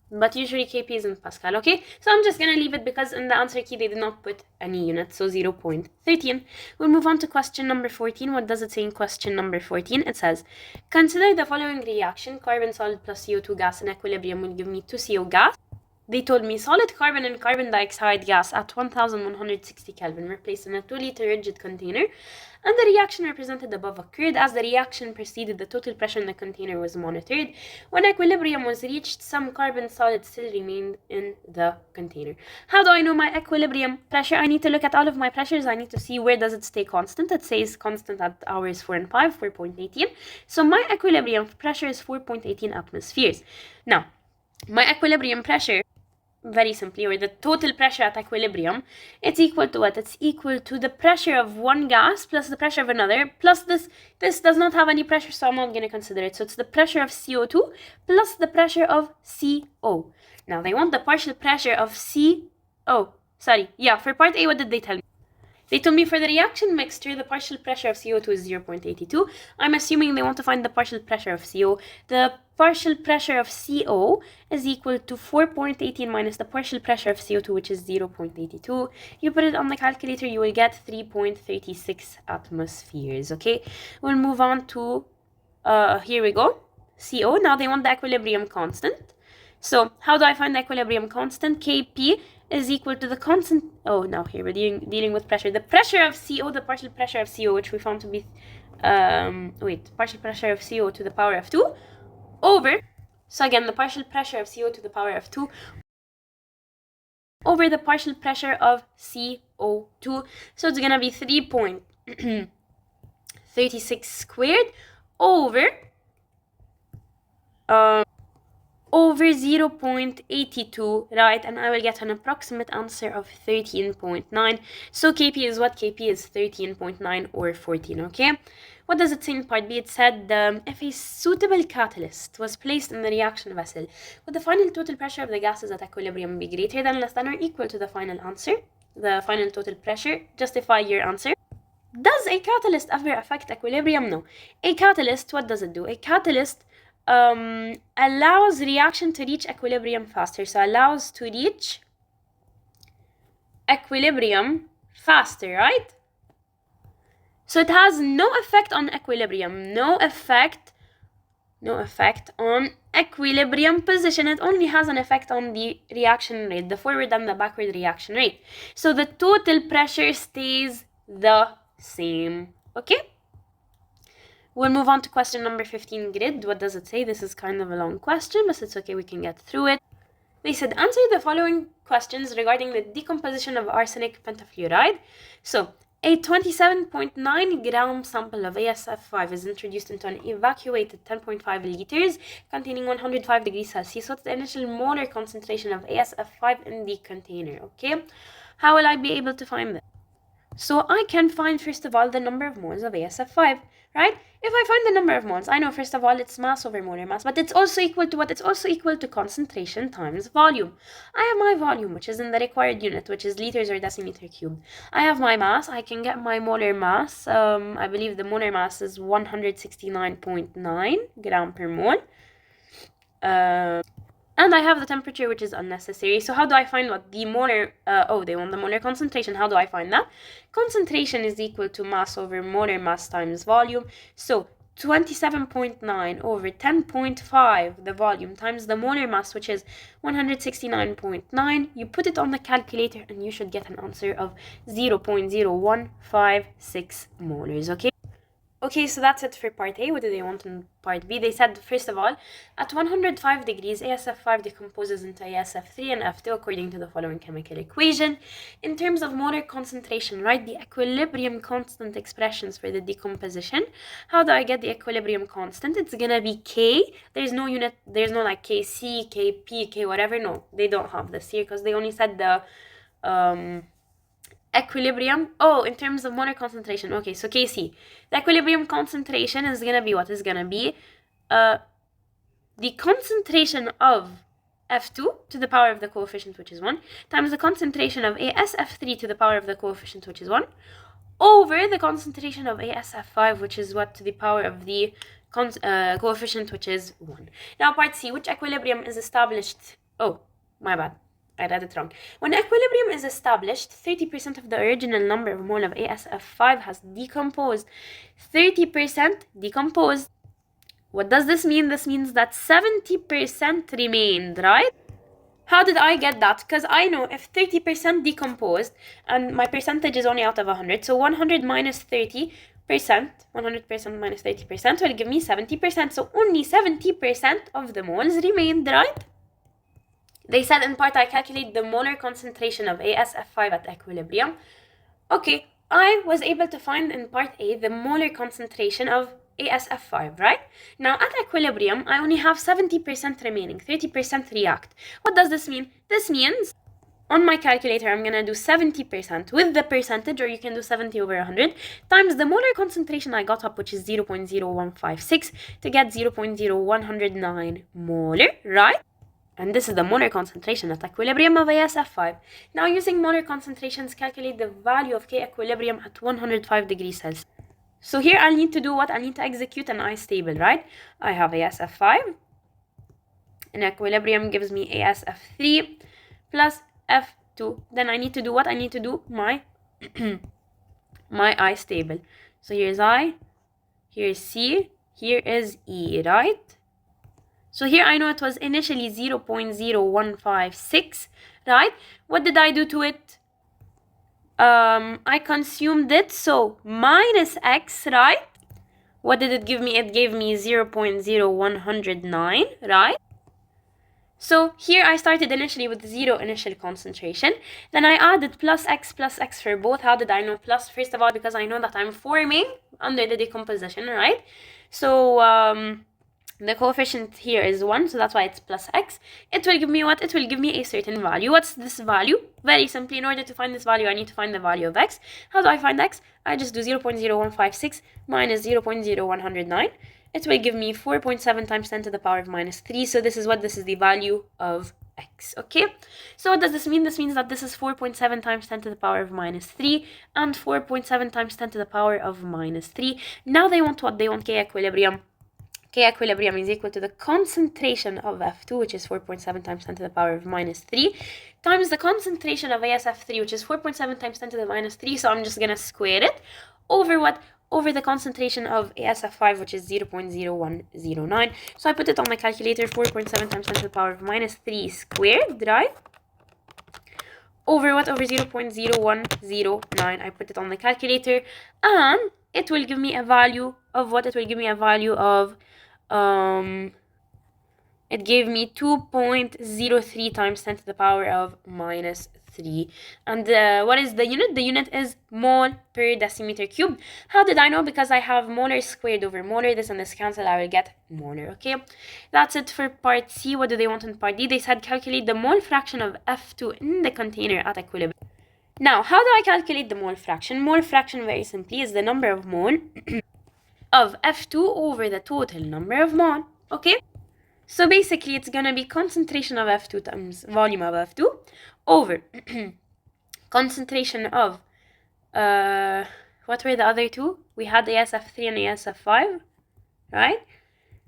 But usually Kp is in Pascal, okay? So I'm just going to leave it because in the answer key they did not put any unit, so 0.13. We'll move on to question number 14. What does it say in question number 14? It says, consider the following reaction. Carbon solid plus CO2 gas in equilibrium will give me 2CO gas. They told me solid carbon and carbon dioxide gas at 1160 Kelvin were placed in a 2-liter rigid container, and the reaction represented above occurred. As the reaction proceeded, the total pressure in the container was monitored. When equilibrium was reached, some carbon solids still remained in the container. How do I know my equilibrium pressure? I need to look at all of my pressures. I need to see where does it stay constant. It says constant at hours 4 and 5, 4.18. So my equilibrium pressure is 4.18 atmospheres. Now, my equilibrium pressure, very simply, or the total pressure at equilibrium, it's equal to what? It's equal to the pressure of one gas plus the pressure of another, plus this does not have any pressure, so I'm not going to consider it. So it's the pressure of CO2 plus the pressure of CO. Now they want the partial pressure of for part A, what did they tell me? They told me for the reaction mixture, the partial pressure of CO2 is 0.82. I'm assuming they want to find the partial pressure of CO. The partial pressure of CO is equal to 4.18 minus the partial pressure of CO2, which is 0.82. You put it on the calculator, you will get 3.36 atmospheres, okay? We'll move on to, here we go, CO. Now they want the equilibrium constant. So how do I find the equilibrium constant? Kp is equal to the constant, now here we're dealing with pressure. The pressure of CO, the partial pressure of CO, which we found to be, partial pressure of CO to the power of 2, over, so again, the partial pressure of CO to the power of 2, over the partial pressure of CO2. So it's going to be 3.36 36 squared over 0.82, right? And I will get an approximate answer of 13.9. So Kp is what? Kp is 13.9 or 14, okay? What does it say in part B? It said if a suitable catalyst was placed in the reaction vessel, would the final total pressure of the gases at equilibrium be greater than, less than, or equal to the final answer? The final total pressure. Justify your answer. Does a catalyst ever affect equilibrium? No. A catalyst, what does it do? A catalyst allows reaction to reach equilibrium faster. So allows to reach equilibrium faster, right? So it has no effect on equilibrium, no effect on equilibrium position. It only has an effect on the reaction rate, the forward and the backward reaction rate. So the total pressure stays the same, okay? We'll move on to question number 15 grid. What does it say? This is kind of a long question, but it's okay, we can get through it. They said, answer the following questions regarding the decomposition of arsenic pentafluoride. So, a 27.9 gram sample of ASF5 is introduced into an evacuated 10.5 liters containing 105 degrees Celsius. What's the initial molar concentration of ASF5 in the container? Okay, how will I be able to find this? So I can find, first of all, the number of moles of ASF5, right? If I find the number of moles, I know, first of all, it's mass over molar mass, but it's also equal to what? It's also equal to concentration times volume. I have my volume, which is in the required unit, which is liters or decimeter cubed. I have my mass. I can get my molar mass. I believe the molar mass is 169.9 gram per mole. And I have the temperature, which is unnecessary. So how do I find what the molar, they want the molar concentration. How do I find that? Concentration is equal to mass over molar mass times volume. So 27.9 over 10.5, the volume, times the molar mass, which is 169.9. You put it on the calculator and you should get an answer of 0.0156 molars, okay? Okay, so that's it for part A. What do they want in part B? They said, first of all, at 105 degrees, ASF5 decomposes into ASF3 and F2 according to the following chemical equation. In terms of molar concentration, write the equilibrium constant expressions for the decomposition. How do I get the equilibrium constant? It's gonna be K. There's no unit, there's no like KC, KP, K whatever. No, they don't have this here because they only said the equilibrium. Oh, in terms of molar concentration. Okay, so Kc. The equilibrium concentration is gonna be what? Is gonna be the concentration of F2 to the power of the coefficient, which is 1, times the concentration of ASF3 to the power of the coefficient, which is 1, over the concentration of ASF5, which is what, to the power of the coefficient, which is 1. Now, part C, which equilibrium is established? Oh, my bad. I read it wrong. When equilibrium is established, 30% of the original number of mole of ASF5 has decomposed. 30% decomposed. What does this mean? This means that 70% remained, right? How did I get that? Because I know if 30% decomposed, and my percentage is only out of 100, so 100 minus 30%, 100% minus 30% will give me 70%. So only 70% of the moles remained, right? They said in part I calculate the molar concentration of ASF5 at equilibrium. Okay, I was able to find in part A the molar concentration of ASF5, right? Now at equilibrium, I only have 70% remaining, 30% react. What does this mean? This means on my calculator, I'm gonna do 70% with the percentage, or you can do 70 over 100, times the molar concentration I got up, which is 0.0156, to get 0.0109 molar, right? And this is the molar concentration at equilibrium of ASF5. Now using molar concentrations, calculate the value of K equilibrium at 105 degrees Celsius. So here I'll need to do what? I need to execute an ice table, right? I have ASF5. And equilibrium gives me ASF3 plus F2. Then I need to do what? I need to do my, my ice table. So here's I, here's C, here is E, right? So here I know it was initially 0.0156, right? What did I do to it? I consumed it, so minus X, right? What did it give me? It gave me 0.0109, right? So here I started initially with 0 initial concentration. Then I added plus x for both. How did I know plus? First of all, because I know that I'm forming under the decomposition, right? So the coefficient here is 1, so that's why it's plus x. It will give me what? It will give me a certain value. What's this value? Very simply, in order to find this value, I need to find the value of x. How do I find x? I just do 0.0156 minus 0.0109. It will give me 4.7 times 10 to the power of minus 3. So this is the value of x, okay? So what does this mean? This means that this is 4.7 times 10 to the power of minus 3 and 4.7 times 10 to the power of minus 3. Now they want what? They want K equilibrium. K equilibrium is equal to the concentration of F2, which is 4.7 times 10 to the power of minus 3, times the concentration of ASF3, which is 4.7 times 10 to the minus 3. So I'm just going to square it over what? Over the concentration of ASF5, which is 0.0109. So I put it on my calculator, 4.7 times 10 to the power of minus 3 squared, right? Over what? Over 0.0109. I put it on the calculator, and it will give me a value of what? It will give me a value of, it gave me 2.03 times 10 to the power of minus 3. And what is the unit? The unit is mole per decimeter cubed. How did I know? Because I have molar squared over molar. This and this cancel, I will get molar, okay? That's it for part C. What do they want in part D? They said calculate the mole fraction of F2 in the container at equilibrium. Now, how do I calculate the mole fraction? Mole fraction, very simply, is the number of mole of F2 over the total number of mole, okay? So basically, it's going to be concentration of F2 times volume of F2 over concentration of, what were the other two? We had ASF3 and ASF5, right?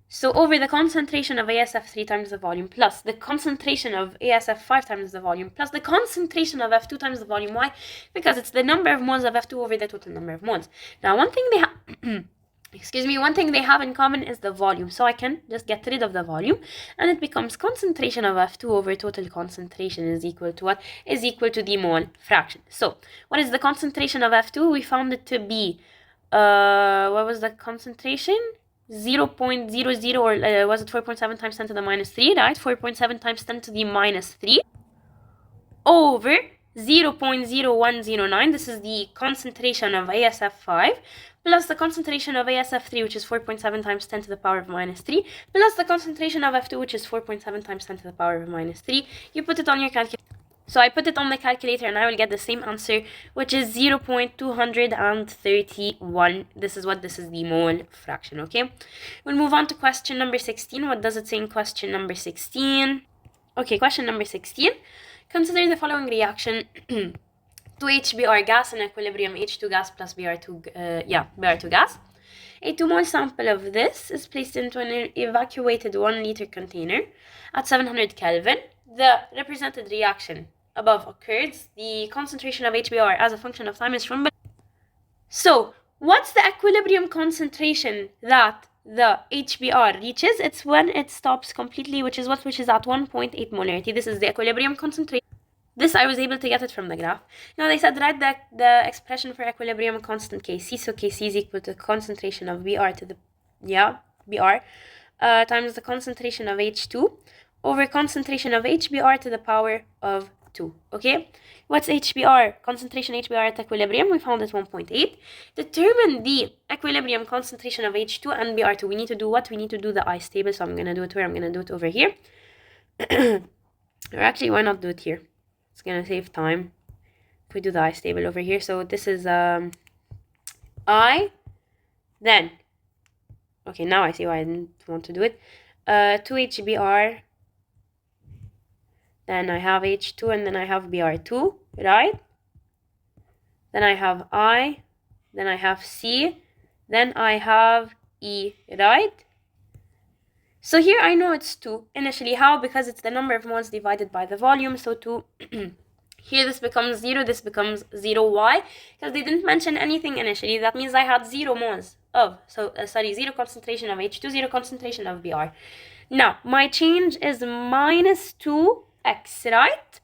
So over the concentration of ASF3 times the volume plus the concentration of ASF5 times the volume plus the concentration of F2 times the volume. Why? Because it's the number of moles of F2 over the total number of moles. Now, one thing they have... one thing they have in common is the volume. So I can just get rid of the volume, and it becomes concentration of F2 over total concentration is equal to what? Is equal to the mole fraction. So what is the concentration of F2? We found it to be, what was the concentration? 0.00, or was it 4.7 times 10 to the minus 3, right? 4.7 times 10 to the minus 3 over 0.0109. This is the concentration of ASF5 plus the concentration of ASF3, which is 4.7 times 10 to the power of minus 3, plus the concentration of F2, which is 4.7 times 10 to the power of minus 3. You put it on your calculator. So I put it on the calculator, and I will get the same answer, which is 0.231. This is the mole fraction, okay? We'll move on to question number 16. What does it say in question number 16? Okay, question number 16. Consider the following reaction. 2HBr gas in equilibrium, H2 gas plus Br2 gas. A 2 mole sample of this is placed into an evacuated 1 liter container at 700 Kelvin. The represented reaction above occurs. The concentration of HBr as a function of time is shown below. So, what's the equilibrium concentration that the HBr reaches? It's when it stops completely, which is at 1.8 molarity. This is the equilibrium concentration. This, I was able to get it from the graph. Now, they said write the expression for equilibrium constant Kc. So Kc is equal to the concentration of Br to the, Br, times the concentration of H2 over concentration of HBr to the power of 2, okay? What's HBr? Concentration HBr at equilibrium, we found it 1.8. Determine the equilibrium concentration of H2 and Br2. We need to do what? We need to do the ice table. So I'm going to do it where? I'm going to do it over here. Or actually, why not do it here? It's going to save time if we do the ice table over here. So this is I, then, okay, now I see why I didn't want to do it. 2HBr, then I have H2, and then I have Br2, right? Then I have I, then I have C, then I have E, right? So here I know it's 2 initially. How? Because it's the number of moles divided by the volume. So 2, here this becomes 0, this becomes 0. Why? Because they didn't mention anything initially. That means I had 0 moles of, 0 concentration of H2, 0 concentration of Br. Now, my change is minus 2x, right?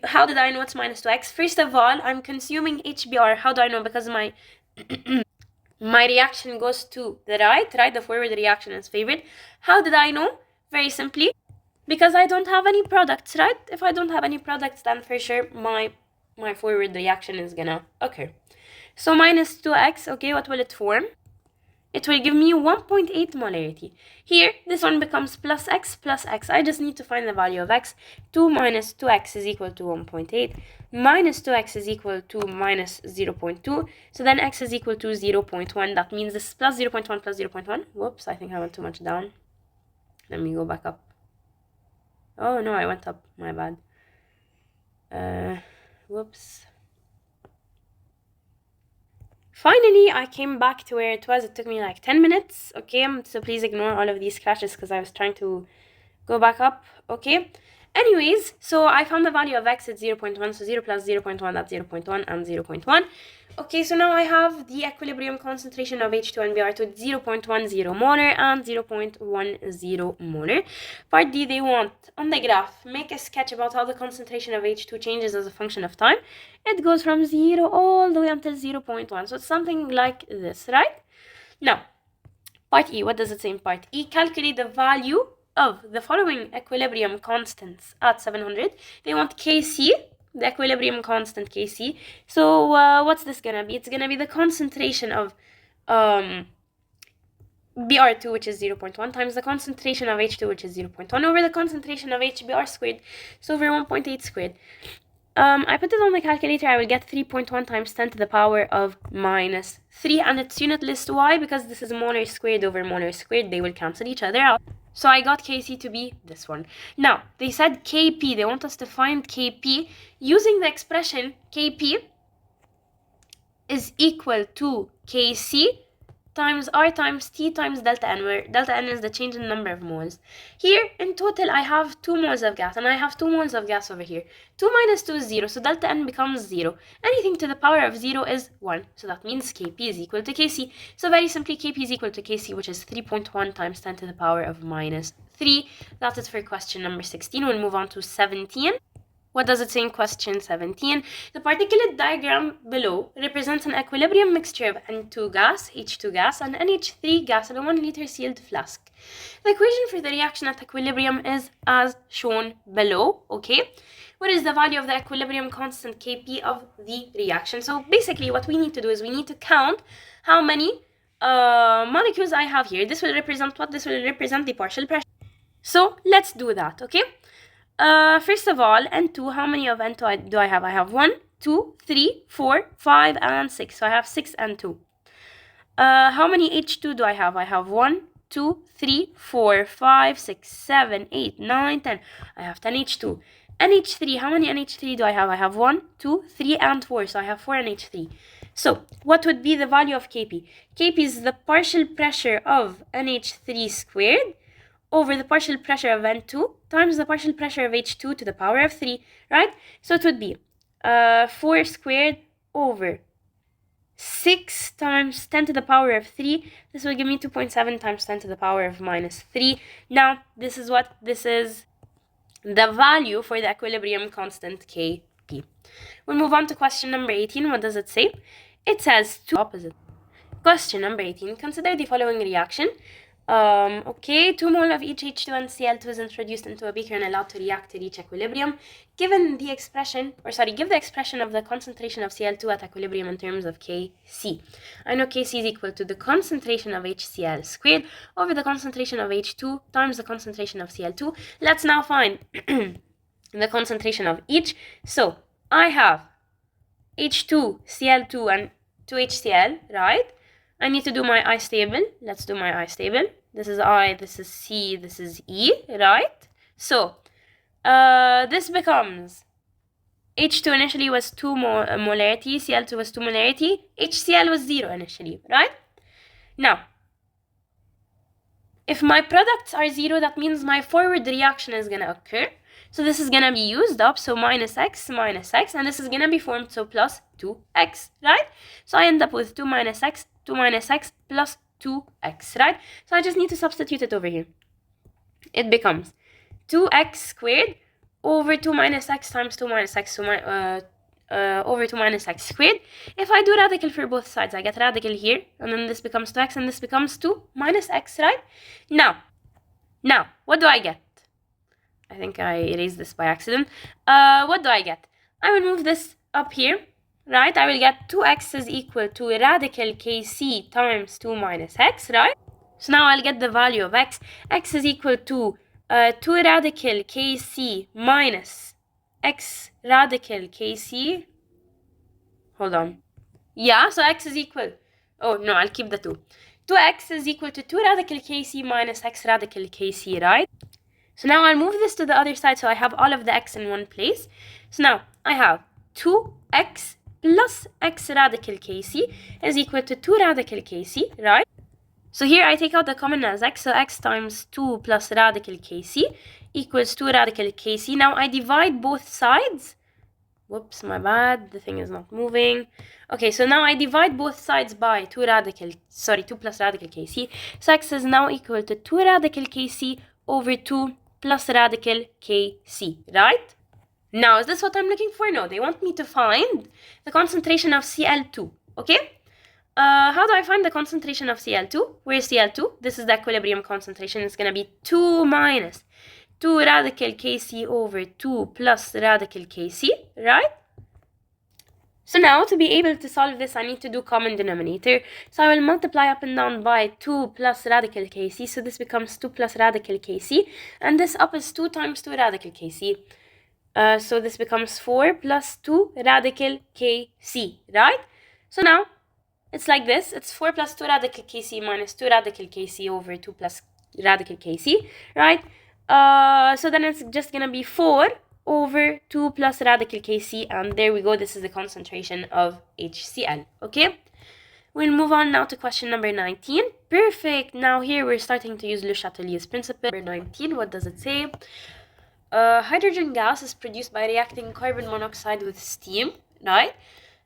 How did I know it's minus 2x? First of all, I'm consuming HBr. How do I know? Because my my reaction goes to the right? The forward reaction is favored. How did I know? Very simply, because I don't have any products, right? If I don't have any products, then for sure my forward reaction is gonna occur. So minus 2x, okay, what will it form? It will give me 1.8 molarity. Here, this one becomes plus x plus x. I just need to find the value of x. 2 minus 2x is equal to 1.8. Minus 2x is equal to minus 0.2. So then x is equal to 0.1. That means this is plus 0.1 plus 0.1. Whoops, I think I went too much down. Let me go back up. Oh no, I went up. My bad. Whoops. Finally, I came back to where it was. It took me like 10 minutes, okay? So please ignore all of these crashes because I was trying to go back up, okay? Anyways, so I found the value of x at 0.1, so 0 plus 0.1, that's 0.1 and 0.1. Okay, so now I have the equilibrium concentration of H2 and Br2 at 0.10 molar and 0.10 molar. Part D, they want, on the graph, make a sketch about how the concentration of H2 changes as a function of time. It goes from 0 all the way until 0.1, so it's something like this, right? Now, part E, what does it say in part E? Calculate the value of the following equilibrium constants at 700. They want Kc, the equilibrium constant Kc. So what's this gonna be? It's gonna be the concentration of Br2, which is 0.1, times the concentration of H2, which is 0.1, over the concentration of HBr squared, so over 1.8 squared. I put it on the calculator, I will get 3.1 times 10 to the power of minus 3, and it's unit list. Why? Because this is molar squared over molar squared, they will cancel each other out. So I got Kc to be this one. Now, they said Kp, they want us to find Kp using the expression Kp is equal to Kc times R times T times delta N, where delta N is the change in number of moles. Here, in total, I have 2 moles of gas, and I have 2 moles of gas over here. 2 minus 2 is 0, so delta N becomes 0. Anything to the power of 0 is 1, so that means Kp is equal to Kc. So very simply, Kp is equal to Kc, which is 3.1 times 10 to the power of minus 3. That is for question number 16. We'll move on to 17. What does it say in question 17? The particulate diagram below represents an equilibrium mixture of N2 gas, H2 gas, and NH3 gas in a 1 liter sealed flask. The equation for the reaction at equilibrium is as shown below, okay? What is the value of the equilibrium constant Kp of the reaction? So basically what we need to do is we need to count how many molecules I have here. This will represent what? This will represent the partial pressure. So let's do that, okay? First of all, N2, how many of N2 do I have? I have 1, 2, 3, 4, 5, and 6. So I have 6 N2. How many H2 do I have? I have 1, 2, 3, 4, 5, 6, 7, 8, 9, 10. I have 10 H2. NH3, how many NH3 do I have? I have 1, 2, 3, and 4. So I have 4 NH3. So what would be the value of Kp? Kp is the partial pressure of NH3 squared over the partial pressure of N2 times the partial pressure of H2 to the power of 3, right? So it would be 4 squared over 6 times 10 to the power of 3. This will give me 2.7 times 10 to the power of minus 3. Now, this is what? This is the value for the equilibrium constant Kp. We'll move on to question number 18. What does it say? It says opposite. Question number 18. Consider the following reaction. Okay, 2 mole of each H2 and Cl2 is introduced into a beaker and allowed to react to reach equilibrium. Give the expression of the concentration of Cl2 at equilibrium in terms of Kc. I know Kc is equal to the concentration of HCl squared over the concentration of H2 times the concentration of Cl2. Let's now find the concentration of each. So, I have H2, Cl2, and 2HCl, right? I need to do my I stable. Let's do my I stable. This is I, this is C, this is E, right? So, this becomes H2 initially was 2 molarity, Cl2 was 2 molarity, HCl was 0 initially, right? Now, if my products are 0, that means my forward reaction is going to occur. So this is going to be used up, so minus x, and this is going to be formed, so plus 2x, right? So I end up with 2 minus x plus 2x, right? So I just need to substitute it over here. It becomes 2x squared over 2 minus x times 2 minus x, so over 2 minus x squared. If I do radical for both sides, I get radical here, and then this becomes 2x, and this becomes 2 minus x, right? Now, what do I get? I think I erased this by accident. What do I get? I will move this up here, right? I will get 2x is equal to radical kc times 2 minus x, right? So now I'll get the value of x. X is equal to 2 radical kc minus x radical kc. Hold on. Yeah, so x is equal. Oh, no, I'll keep the 2. 2x is equal to 2 radical kc minus x radical kc, right? So now I'll move this to the other side so I have all of the x in one place. So now I have 2x plus x radical kc is equal to 2 radical kc, right? So here I take out the common as x, so x times 2 plus radical kc equals 2 radical kc. Now I divide both sides. Whoops, my bad, the thing is not moving. Okay, so now I divide both sides by 2 plus radical kc. So x is now equal to 2 radical kc over 2 plus radical kc, right? Now, is this what I'm looking for? No, they want me to find the concentration of Cl2, okay? How do I find the concentration of Cl2? Where's Cl2? This is the equilibrium concentration. It's going to be 2 minus 2 radical kc over 2 plus radical kc, right? So now, to be able to solve this, I need to do common denominator. So I will multiply up and down by 2 plus radical kc. So this becomes 2 plus radical kc. And this up is 2 times 2 radical kc. So this becomes 4 plus 2 radical kc, right? So now, it's like this. It's 4 plus 2 radical kc minus 2 radical kc over 2 plus radical kc, right? So then it's just going to be 4 over 2 plus radical kc, and there we go. This is the concentration of HCl, okay? We'll move on now to question number 19. Perfect. Now here we're starting to use Le Chatelier's principle. Number 19, what does it say? Hydrogen gas is produced by reacting carbon monoxide with steam, right?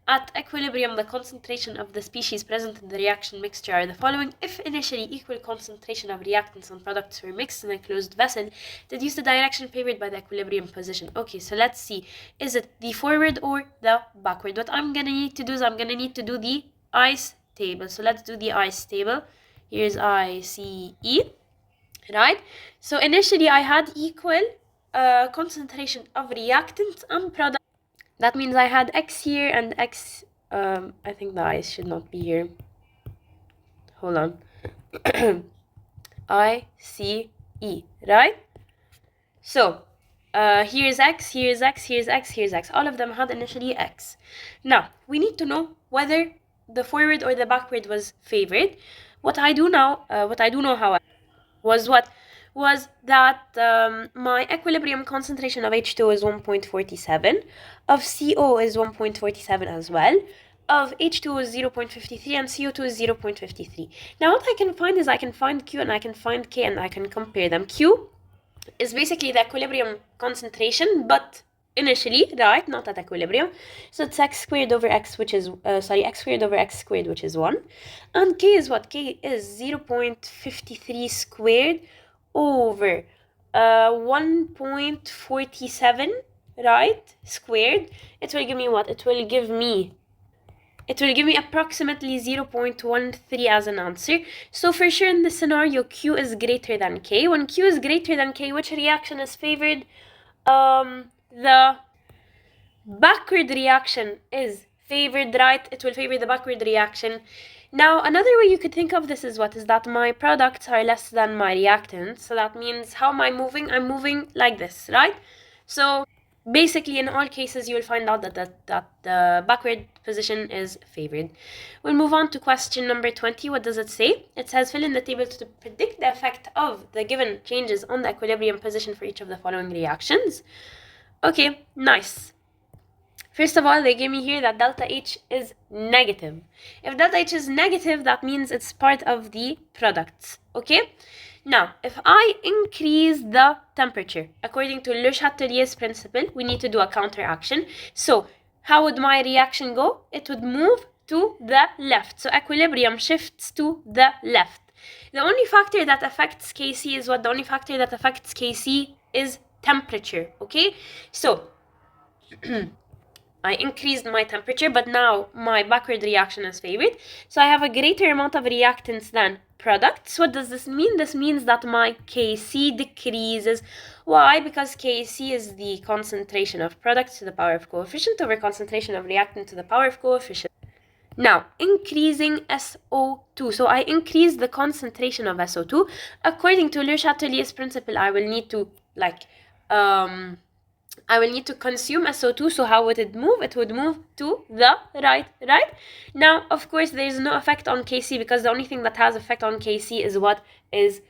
At equilibrium, the concentration of the species present in the reaction mixture are the following. If initially equal concentration of reactants and products were mixed in a closed vessel, deduce the direction favored by the equilibrium position. Okay, so let's see. Is it the forward or the backward? What I'm going to need to do is I'm going to need to do the ICE table. So let's do the ICE table. Here's ICE, right? So initially I had equal concentration of reactants and products. That means I had x here and x, I think the i's should not be here. Hold on. ICE, right? So, here's x, here's x, here's x, here's x. All of them had initially x. Now, we need to know whether the forward or the backward was favored. What I do know, however, was that my equilibrium concentration of H2 is 1.47, of CO is 1.47 as well, of H2 is 0.53, and CO2 is 0.53. Now what I can find is I can find Q and I can find K and I can compare them. Q is basically the equilibrium concentration, but initially, right, not at equilibrium. So it's x squared over x, which is, x squared over x squared, which is 1. And K is what? K is 0.53 squared over 1.47, right, squared. It will give me what? It will give me approximately 0.13 as an answer. So for sure in this scenario, Q is greater than K. When Q is greater than K, which reaction is favored? The backward reaction is favored, right? It will favor the backward reaction. Now, another way you could think of this is what? Is that my products are less than my reactants. So that means, how am I moving? I'm moving like this, right? So basically, in all cases, you will find out that the backward position is favored. We'll move on to question number 20. What does it say? It says, fill in the table to predict the effect of the given changes on the equilibrium position for each of the following reactions. Okay, nice. First of all, they gave me here that delta H is negative. If delta H is negative, that means it's part of the products, okay? Now, if I increase the temperature, according to Le Chatelier's principle, we need to do a counteraction. So, how would my reaction go? It would move to the left. So, equilibrium shifts to the left. The only factor that affects Kc is what? The only factor that affects Kc is temperature, okay? So, I increased my temperature, but now my backward reaction is favored. So I have a greater amount of reactants than products. What does this mean? This means that my Kc decreases. Why? Because Kc is the concentration of product to the power of coefficient over concentration of reactant to the power of coefficient. Now, increasing SO2. So I increase the concentration of SO2. According to Le Chatelier's principle, I will need to consume SO2. So how would it move? It would move to the right? Now, of course, there is no effect on Kc because the only thing that has effect on Kc is what is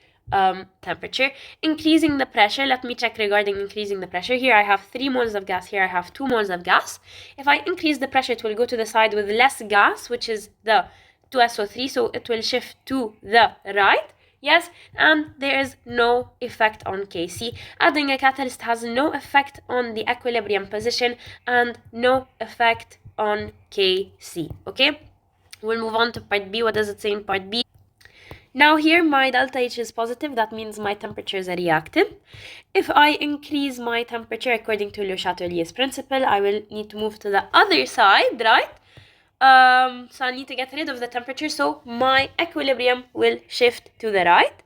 temperature. Increasing the pressure, let me check regarding increasing the pressure. Here I have 3 moles of gas, here I have 2 moles of gas. If I increase the pressure, it will go to the side with less gas, which is the 2SO3, so it will shift to the right. Yes, and there is no effect on Kc. Adding a catalyst has no effect on the equilibrium position and no effect on Kc. Okay, we'll move on to part B. What does it say in part B? Now here my delta H is positive, that means my temperature is a reactant. If I increase my temperature according to Le Chatelier's principle, I will need to move to the other side, right? So I need to get rid of the temperature, so my equilibrium will shift to the right.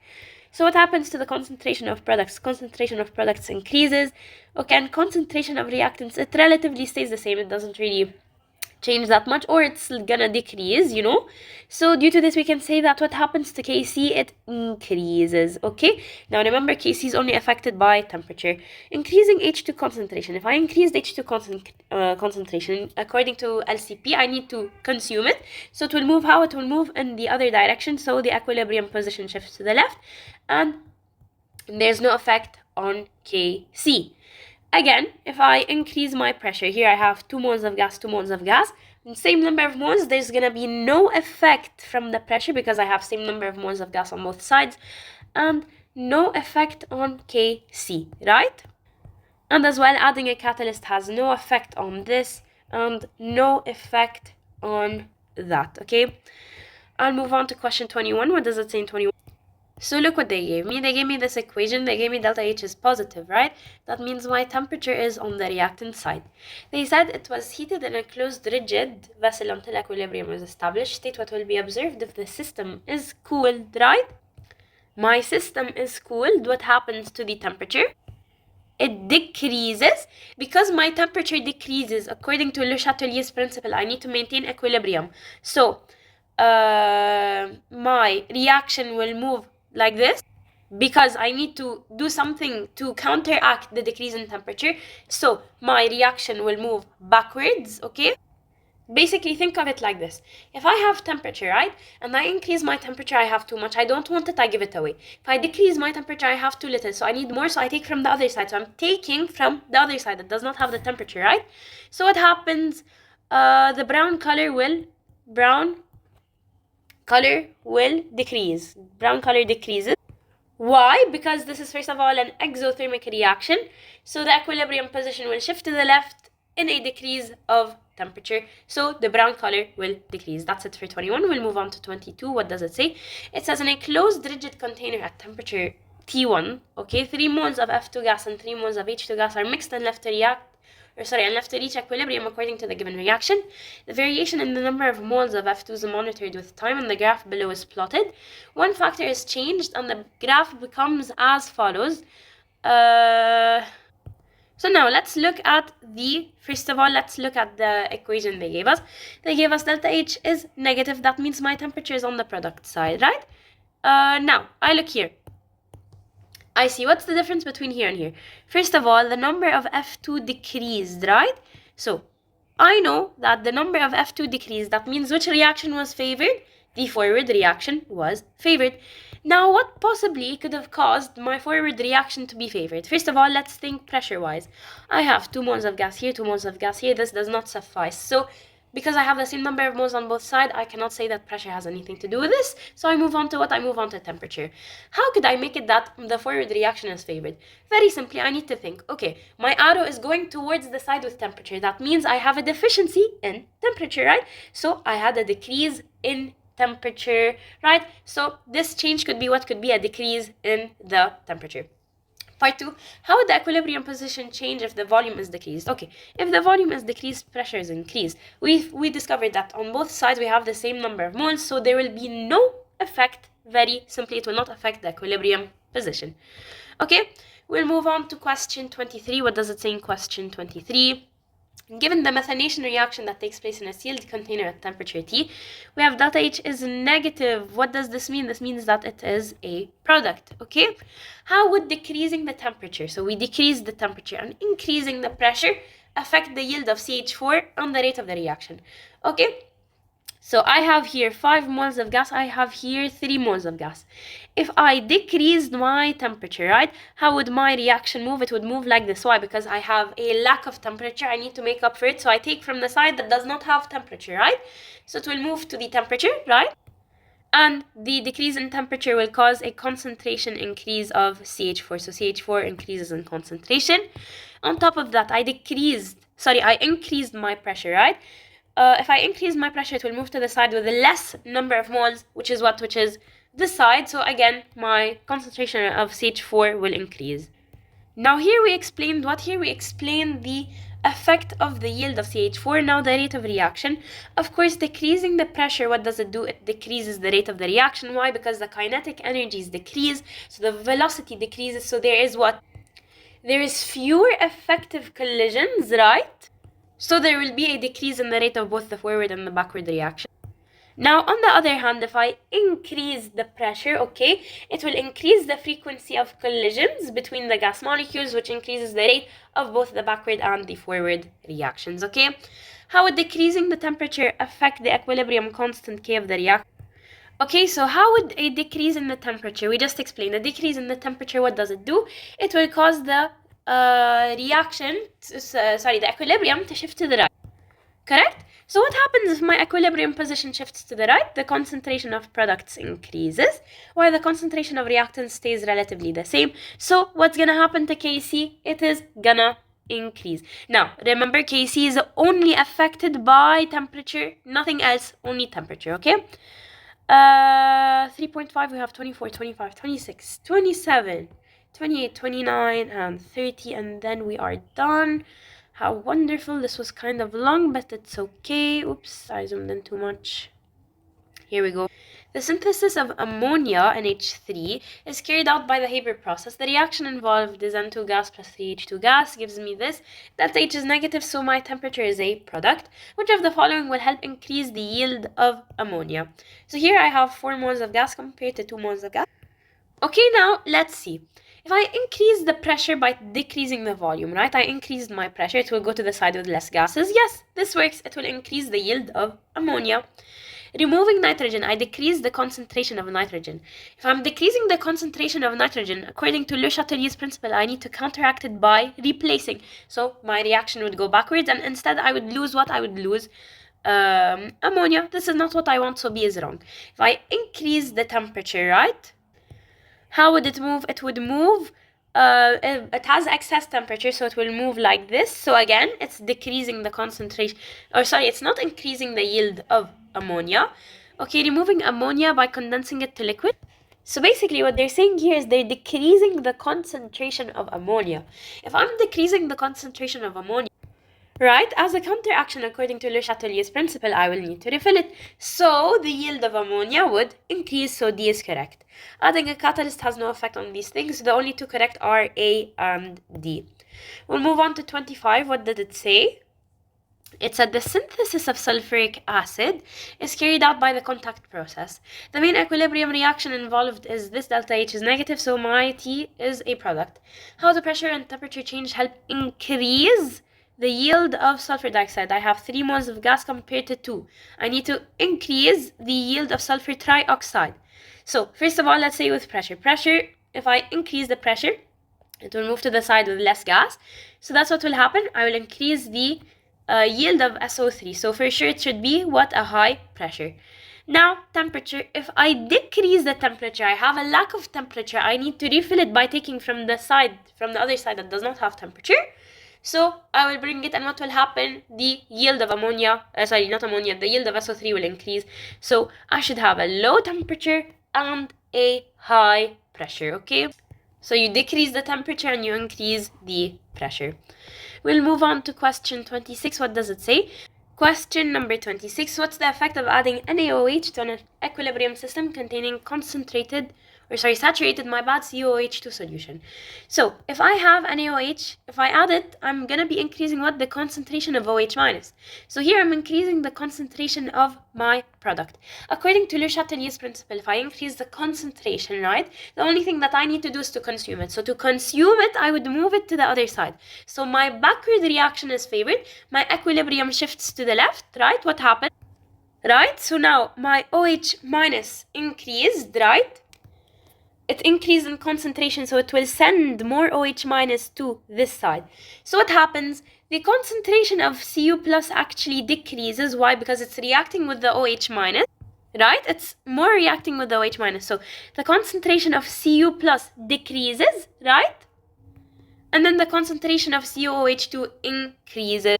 So what happens to the concentration of products? Concentration of products increases, okay, and concentration of reactants, it relatively stays the same, it doesn't really change that much, or it's gonna decrease, you know. So due to this, we can say that what happens to Kc, it increases. Okay, now remember, Kc is only affected by temperature. Increasing H2 concentration. If I increase the H2 concentration according to LCP, I need to consume it, so it will move. How it will move? In the other direction, so the equilibrium position shifts to the left, and there's no effect on Kc. Again, if I increase my pressure, here I have 2 moles of gas, 2 moles of gas, and same number of moles, there's gonna be no effect from the pressure because I have same number of moles of gas on both sides, and no effect on Kc, right? And as well, adding a catalyst has no effect on this and no effect on that, okay? I'll move on to question 21. What does it say in 21? So look what they gave me. They gave me this equation. They gave me delta H is positive, right? That means my temperature is on the reactant side. They said it was heated in a closed rigid vessel until equilibrium was established. State what will be observed if the system is cooled, right? My system is cooled. What happens to the temperature? It decreases. Because my temperature decreases, according to Le Chatelier's principle, I need to maintain equilibrium. So my reaction will move like this because I need to do something to counteract the decrease in temperature. So my reaction will move backwards, okay? Basically, think of it like this. If I have temperature, right, and I increase my temperature, I have too much. I don't want it, I give it away. If I decrease my temperature, I have too little. So I need more, so I take from the other side. So I'm taking from the other side that does not have the temperature, right? So what happens? The brown color will decrease. Brown color decreases. Why? Because this is, first of all, an exothermic reaction. So the equilibrium position will shift to the left in a decrease of temperature. So the brown color will decrease. That's it for 21. We'll move on to 22. What does it say? It says in a closed rigid container at temperature T1, okay, 3 moles of F2 gas and 3 moles of H2 gas are mixed and left to reach equilibrium according to the given reaction. The variation in the number of moles of F2 is monitored with time, and the graph below is plotted. One factor is changed, and the graph becomes as follows. So now let's look at first of all, let's look at the equation they gave us. They gave us delta H is negative. That means my temperature is on the product side, right? Now, I look here. I see what's the difference between here and here. First of all, the number of F2 decreased, right? So I know that the number of F2 decreased. That means which reaction was favored? The forward reaction was favored. Now, what possibly could have caused my forward reaction to be favored? First of all, let's think pressure-wise. I have 2 moles of gas here, 2 moles of gas here. This does not suffice. So because I have the same number of moles on both sides, I cannot say that pressure has anything to do with this. So I move on to what? I move on to temperature. How could I make it that the forward reaction is favored? Very simply, I need to think, okay, my arrow is going towards the side with temperature. That means I have a deficiency in temperature, right? So I had a decrease in temperature, right? So this change could be what? Could be a decrease in the temperature. Part 2, how would the equilibrium position change if the volume is decreased? Okay, if the volume is decreased, pressure is increased. We discovered that on both sides we have the same number of moles, so there will be no effect. Very simply, it will not affect the equilibrium position. Okay, We'll move on to question 23. What does it say in question 23? Given the methylation reaction that takes place in a sealed container at temperature T, we have delta H is negative. What does this mean? This means that it is a product, okay? How would decreasing the temperature, so we decrease the temperature and increasing the pressure, affect the yield of CH4 and the rate of the reaction? Okay, so I have here 5 moles of gas, I have here 3 moles of gas. If I decreased my temperature, right, how would my reaction move? It would move like this. Why? Because I have a lack of temperature, I need to make up for it, so I take from the side that does not have temperature, right? So it will move to the temperature, right? And the decrease in temperature will cause a concentration increase of CH4. So CH4 increases in concentration. On top of that, I increased my pressure, right? If I increase my pressure, it will move to the side with a less number of moles, which is this side. So again, my concentration of CH4 will increase. Now here we explained the effect of the yield of CH4. Now the rate of reaction. Of course, decreasing the pressure, what does it do? It decreases the rate of the reaction. Why? Because the kinetic energies decrease, so the velocity decreases, so there is fewer effective collisions, right? So there will be a decrease in the rate of both the forward and the backward reaction. Now, on the other hand, if I increase the pressure, okay, it will increase the frequency of collisions between the gas molecules, which increases the rate of both the backward and the forward reactions, okay? How would decreasing the temperature affect the equilibrium constant K of the reaction? Okay, so how would a decrease in the temperature? We just explained. A decrease in the temperature, what does it do? It will cause the the equilibrium to shift to the right. Correct? So what happens if my equilibrium position shifts to the right? The concentration of products increases, while the concentration of reactants stays relatively the same. So what's gonna happen to Kc? It is gonna increase. Now, remember, Kc is only affected by temperature, nothing else, only temperature, okay? 3.5, we have 24, 25, 26, 27, 28, 29, and 30, and then we are done. How wonderful. This was kind of long, but it's okay. Oops, I zoomed in too much. Here we go. The synthesis of ammonia, NH3, is carried out by the Haber process. The reaction involved is N2 gas plus 3H2 gas, gives me this. Delta H is negative, so my temperature is a product. Which of the following will help increase the yield of ammonia? So here I have 4 moles of gas compared to 2 moles of gas. Okay, now let's see. If I increase the pressure by decreasing the volume, right? I increased my pressure, it will go to the side with less gases. Yes, this works. It will increase the yield of ammonia. Removing nitrogen, I decrease the concentration of nitrogen. If I'm decreasing the concentration of nitrogen, according to Le Chatelier's principle, I need to counteract it by replacing. So my reaction would go backwards, and instead I would lose what? I would lose ammonia. This is not what I want, so B is wrong. If I increase the temperature, right? How would it move? It would move, it has excess temperature, so it will move like this. So again, it's decreasing the concentration, it's not increasing the yield of ammonia. Okay, removing ammonia by condensing it to liquid. So basically what they're saying here is they're decreasing the concentration of ammonia. If I'm decreasing the concentration of ammonia, right, as a counteraction according to Le Chatelier's principle, I will need to refill it. So the yield of ammonia would increase, so D is correct. Adding a catalyst has no effect on these things. The only two correct are A and D. We'll move on to 25. What did it say? It said the synthesis of sulfuric acid is carried out by the contact process. The main equilibrium reaction involved is this. Delta H is negative, so my T is a product. How do pressure and temperature change help increase the yield of sulfur dioxide? I have 3 moles of gas compared to 2. I need to increase the yield of sulfur trioxide. So first of all, let's say with pressure. If I increase the pressure, it will move to the side with less gas. So that's what will happen. I will increase the yield of SO3. So for sure it should be what? A high pressure. Now temperature. If I decrease the temperature, I have a lack of temperature. I need to refill it by taking from the other side that does not have temperature. So I will bring it, and what will happen? The yield of ammonia, the yield of SO3 will increase. So I should have a low temperature and a high pressure, okay? So you decrease the temperature and you increase the pressure. We'll move on to question 26. What does it say? Question number 26. What's the effect of adding NaOH to an equilibrium system containing concentrated saturated, my bad, COH2 solution. So if I have an AOH, if I add it, I'm gonna be increasing what? The concentration of OH minus. So here I'm increasing the concentration of my product. According to Le Chatelier's principle, if I increase the concentration, right, the only thing that I need to do is to consume it. So to consume it, I would move it to the other side. So my backward reaction is favored. My equilibrium shifts to the left, right? What happened? Right? So now my OH minus increased, right? It increased in concentration, so it will send more OH minus to this side. So what happens? The concentration of Cu plus actually decreases. Why? Because it's reacting with the OH minus, right? It's more reacting with the OH minus. So the concentration of Cu plus decreases, right? And then the concentration of COOH2 increases.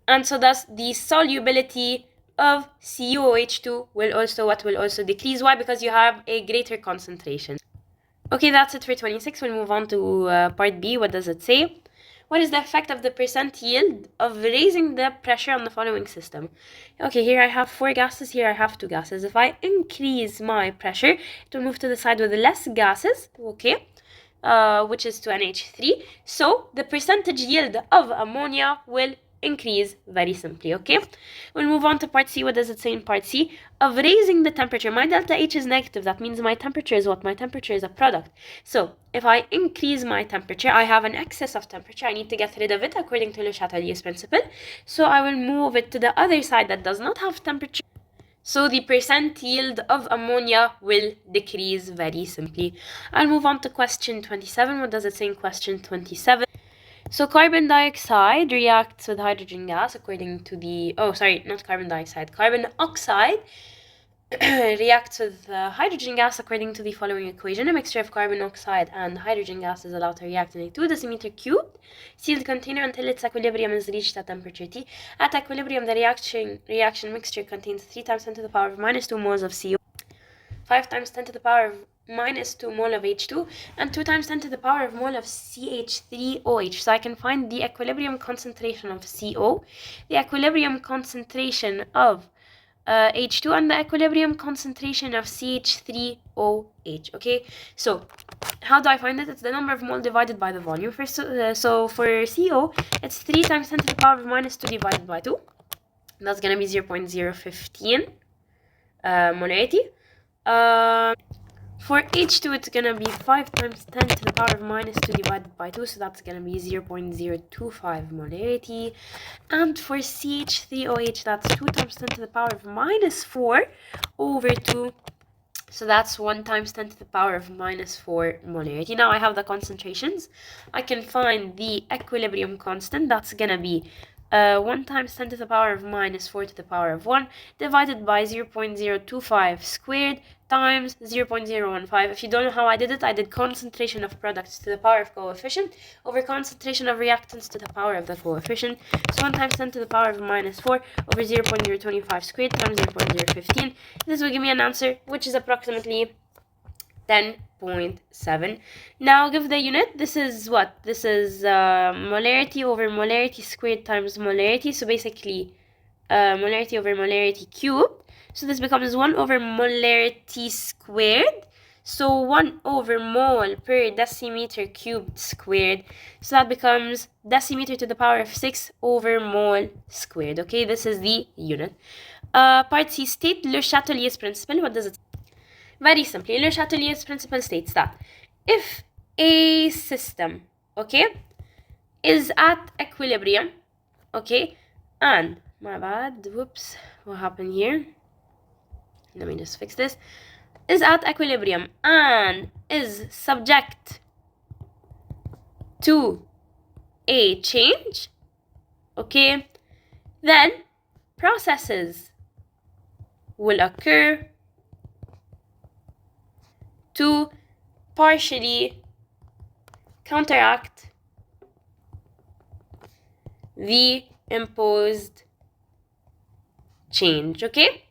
And so thus the solubility of CuOH2 will also decrease. Why? Because you have a greater concentration. Okay, that's it for 26. We'll move on to part B. What does it say? What is the effect of the percent yield of raising the pressure on the following system? Okay, here I have 4 gases, here I have 2 gases. If I increase my pressure, it will move to the side with less gases, okay, which is to NH3. So the percentage yield of ammonia will increase very simply, okay? We'll move on to part C. What does it say in part C? Of raising the temperature. My delta H is negative. That means my temperature is what? My temperature is a product. So if I increase my temperature, I have an excess of temperature. I need to get rid of it according to Le Chatelier's principle. So I will move it to the other side that does not have temperature. So the percent yield of ammonia will decrease very simply. I'll move on to question 27. What does it say in question 27? So carbon dioxide reacts with hydrogen gas according to the, carbon oxide reacts with hydrogen gas according to the following equation. A mixture of carbon oxide and hydrogen gas is allowed to react in a 2 decimeter cubed sealed container until its equilibrium is reached at temperature T. At equilibrium, the reaction mixture contains 3 times 10 to the power of minus 2 moles of CO, 5 times 10 to the power of minus 2 mole of H2, and 2 times 10 to the power of mole of CH3OH. So I can find the equilibrium concentration of CO, the equilibrium concentration of H2, and the equilibrium concentration of CH3OH. Okay, so how do I find it? It's the number of mole divided by the volume. So for CO, it's 3 times 10 to the power of minus 2 divided by 2. That's going to be 0.015 molarity. For H2, it's going to be 5 times 10 to the power of minus 2 divided by 2, so that's going to be 0.025 molarity. And for CH3OH, that's 2 times 10 to the power of minus 4 over 2, so that's 1 times 10 to the power of minus 4 molarity. Now I have the concentrations. I can find the equilibrium constant. That's going to be 1 times 10 to the power of minus 4 to the power of 1 divided by 0.025 squared times 0.015. If you don't know how I did it, I did concentration of products to the power of coefficient over concentration of reactants to the power of the coefficient. So 1 times 10 to the power of minus 4 over 0.025 squared times 0.015. This will give me an answer which is approximately 10.7. Now give the unit. This is what? This is molarity over molarity squared times molarity. So basically molarity over molarity cubed. So this becomes 1 over molarity squared. So 1 over mole per decimeter cubed squared. So that becomes decimeter to the power of 6 over mole squared. Okay, this is the unit. Part C, state Le Chatelier's principle. What does it say? Very simply, Le Chatelier's principle states that if a system, okay, is at equilibrium, okay, and, my bad, whoops, what happened here? Let me just fix this. Is at equilibrium and is subject to a change, okay, then processes will occur to partially counteract the imposed change, okay?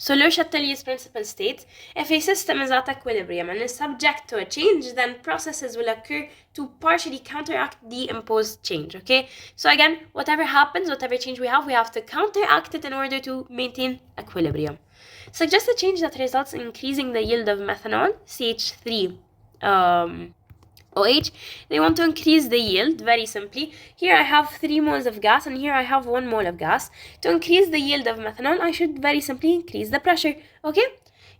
So Le Chatelier's principle states, if a system is at equilibrium and is subject to a change, then processes will occur to partially counteract the imposed change, okay? So again, whatever happens, whatever change we have to counteract it in order to maintain equilibrium. Suggest a change that results in increasing the yield of methanol, CH3, OH. They want to increase the yield, very simply. Here I have 3 moles of gas and here I have 1 mole of gas. To increase the yield of methanol, I should very simply increase the pressure, okay?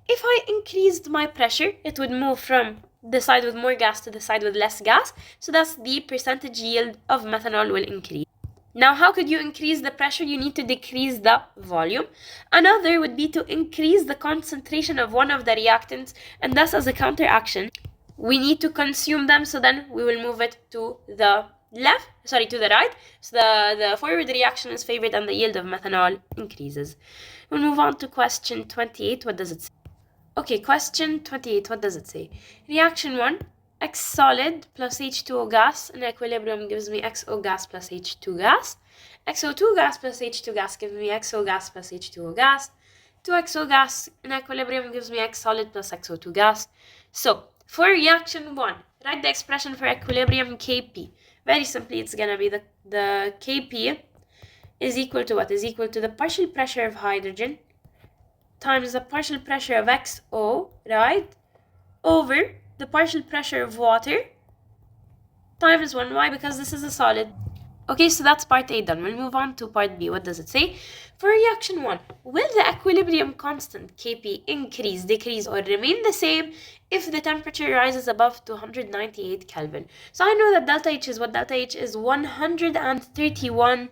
If I increased my pressure, it would move from the side with more gas to the side with less gas, so thus the percentage yield of methanol will increase. Now, how could you increase the pressure? You need to decrease the volume. Another would be to increase the concentration of one of the reactants, and thus as a counteraction, we need to consume them, so then we will move it to the right. So the forward reaction is favored and the yield of methanol increases. We'll move on to question 28. What does it say? Okay, question 28. What does it say? Reaction 1. X solid plus H2O gas in equilibrium gives me XO gas plus H2 gas. XO2 gas plus H2 gas gives me XO gas plus H2O gas. 2XO gas in equilibrium gives me X solid plus XO2 gas. So, for reaction 1, write the expression for equilibrium Kp. Very simply, it's going to be the Kp is equal to what? Is equal to the partial pressure of hydrogen times the partial pressure of XO, right? Over the partial pressure of water times 1. Why? Because this is a solid. Okay, so that's part A done. We'll move on to part B. What does it say? For reaction 1, will the equilibrium constant Kp increase, decrease, or remain the same if the temperature rises above 298 Kelvin? So I know that delta H is what? Delta H is 131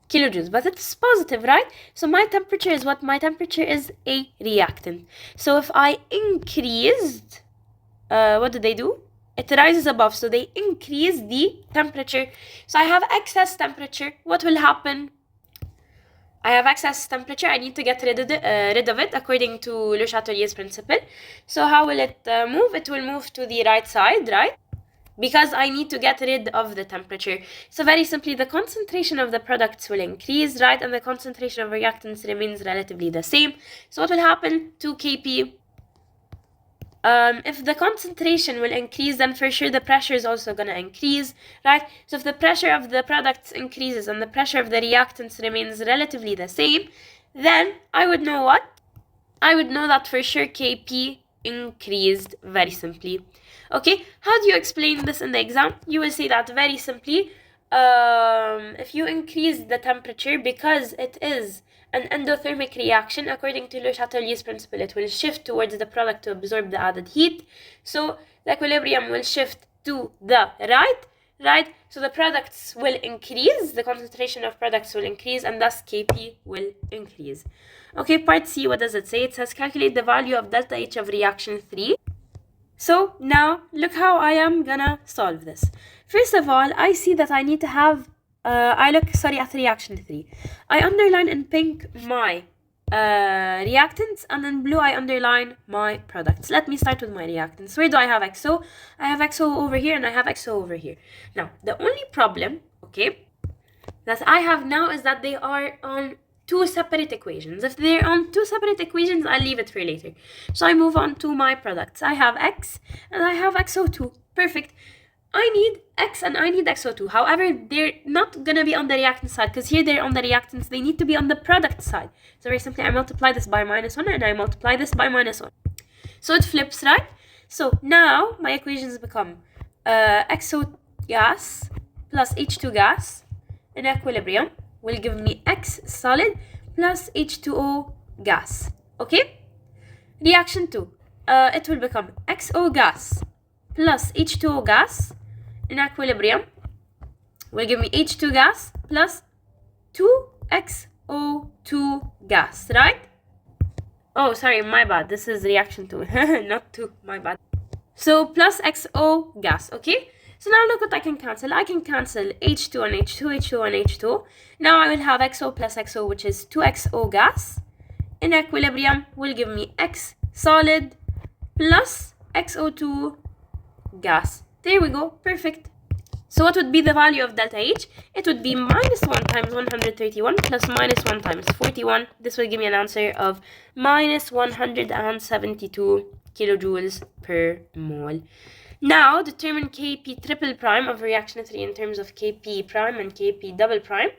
kilojoules, but it's positive, right? So my temperature is what? My temperature is a reactant. So if I increased, what do they do? It rises above, so they increase the temperature. So I have excess temperature. What will happen? I have excess temperature. I need to get rid of it according to Le Chatelier's principle. So how will it move? It will move to the right side, right? Because I need to get rid of the temperature. So very simply, the concentration of the products will increase, right? And the concentration of reactants remains relatively the same. So what will happen to Kp? If the concentration will increase, then for sure the pressure is also going to increase, right? So if the pressure of the products increases and the pressure of the reactants remains relatively the same, then I would know what? I would know that for sure Kp increased, very simply. Okay, how do you explain this in the exam? You will say that very simply, if you increase the temperature, because it is an endothermic reaction, according to Le Chatelier's principle, it will shift towards the product to absorb the added heat. So the equilibrium will shift to the right? So the products will increase, the concentration of products will increase, and thus Kp will increase. Okay, part C, what does it say? It says calculate the value of delta H of reaction 3. So now, look how I am gonna solve this. First of all, I see that I need to have at reaction 3. I underline in pink my reactants, and in blue I underline my products. Let me start with my reactants. Where do I have XO? I have XO over here and I have XO over here. Now, the only problem, okay, that I have now is that they are on 2 separate equations. If they're on 2 separate equations, I'll leave it for later. So I move on to my products. I have X and I have XO2. Perfect. I need X and I need XO2. However, they're not going to be on the reactant side, because here they're on the reactants. They need to be on the product side. So very simply, I multiply this by -1 and I multiply this by -1. So it flips, right? So now my equations become XO gas plus H2 gas in equilibrium will give me X solid plus H2O gas. Okay? Reaction 2. It will become XO gas plus H2O gas in equilibrium will give me H2 gas plus 2XO2 gas, right? Oh, sorry, my bad. This is reaction 2, not 2, my bad. So plus XO gas, okay? So now look what I can cancel. I can cancel H2 and H2, H2 and H2. Now I will have XO plus XO, which is 2XO gas. In equilibrium will give me X solid plus XO2 gas. There we go. Perfect. So what would be the value of delta H? It would be minus 1 times 131 plus minus 1 times 41. This will give me an answer of minus 172 kilojoules per mole. Now determine Kp triple prime of reaction 3 in terms of Kp prime and Kp double prime.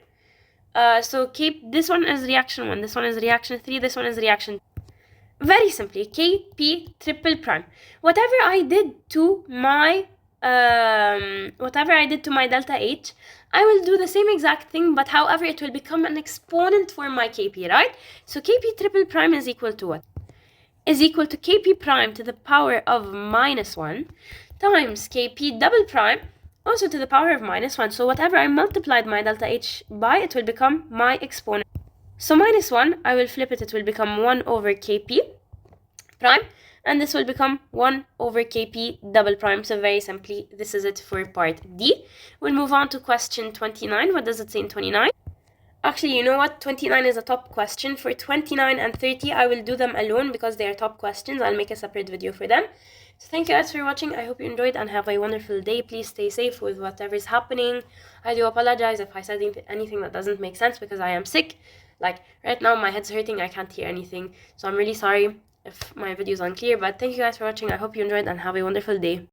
So this one is reaction 1, this one is reaction 3, this one is reaction 2. Very simply, Kp triple prime. Whatever I did to my delta H, I will do the same exact thing, but however it will become an exponent for my Kp, right? So Kp triple prime is equal to what? Is equal to Kp prime to the power of minus 1 times Kp double prime also to the power of minus 1. So whatever I multiplied my delta H by, it will become my exponent. So minus 1, I will flip it, it will become 1 over Kp prime, and this will become 1 over Kp double prime. So very simply, this is it for part D. We'll move on to question 29. What does it say in 29? Actually, you know what? 29 is a top question. For 29 and 30, I will do them alone because they are top questions. I'll make a separate video for them. So thank you guys for watching. I hope you enjoyed and have a wonderful day. Please stay safe with whatever is happening. I do apologize if I said anything that doesn't make sense because I am sick. Like right now, my head's hurting. I can't hear anything. So I'm really sorry if my video is unclear. But thank you guys for watching. I hope you enjoyed and have a wonderful day.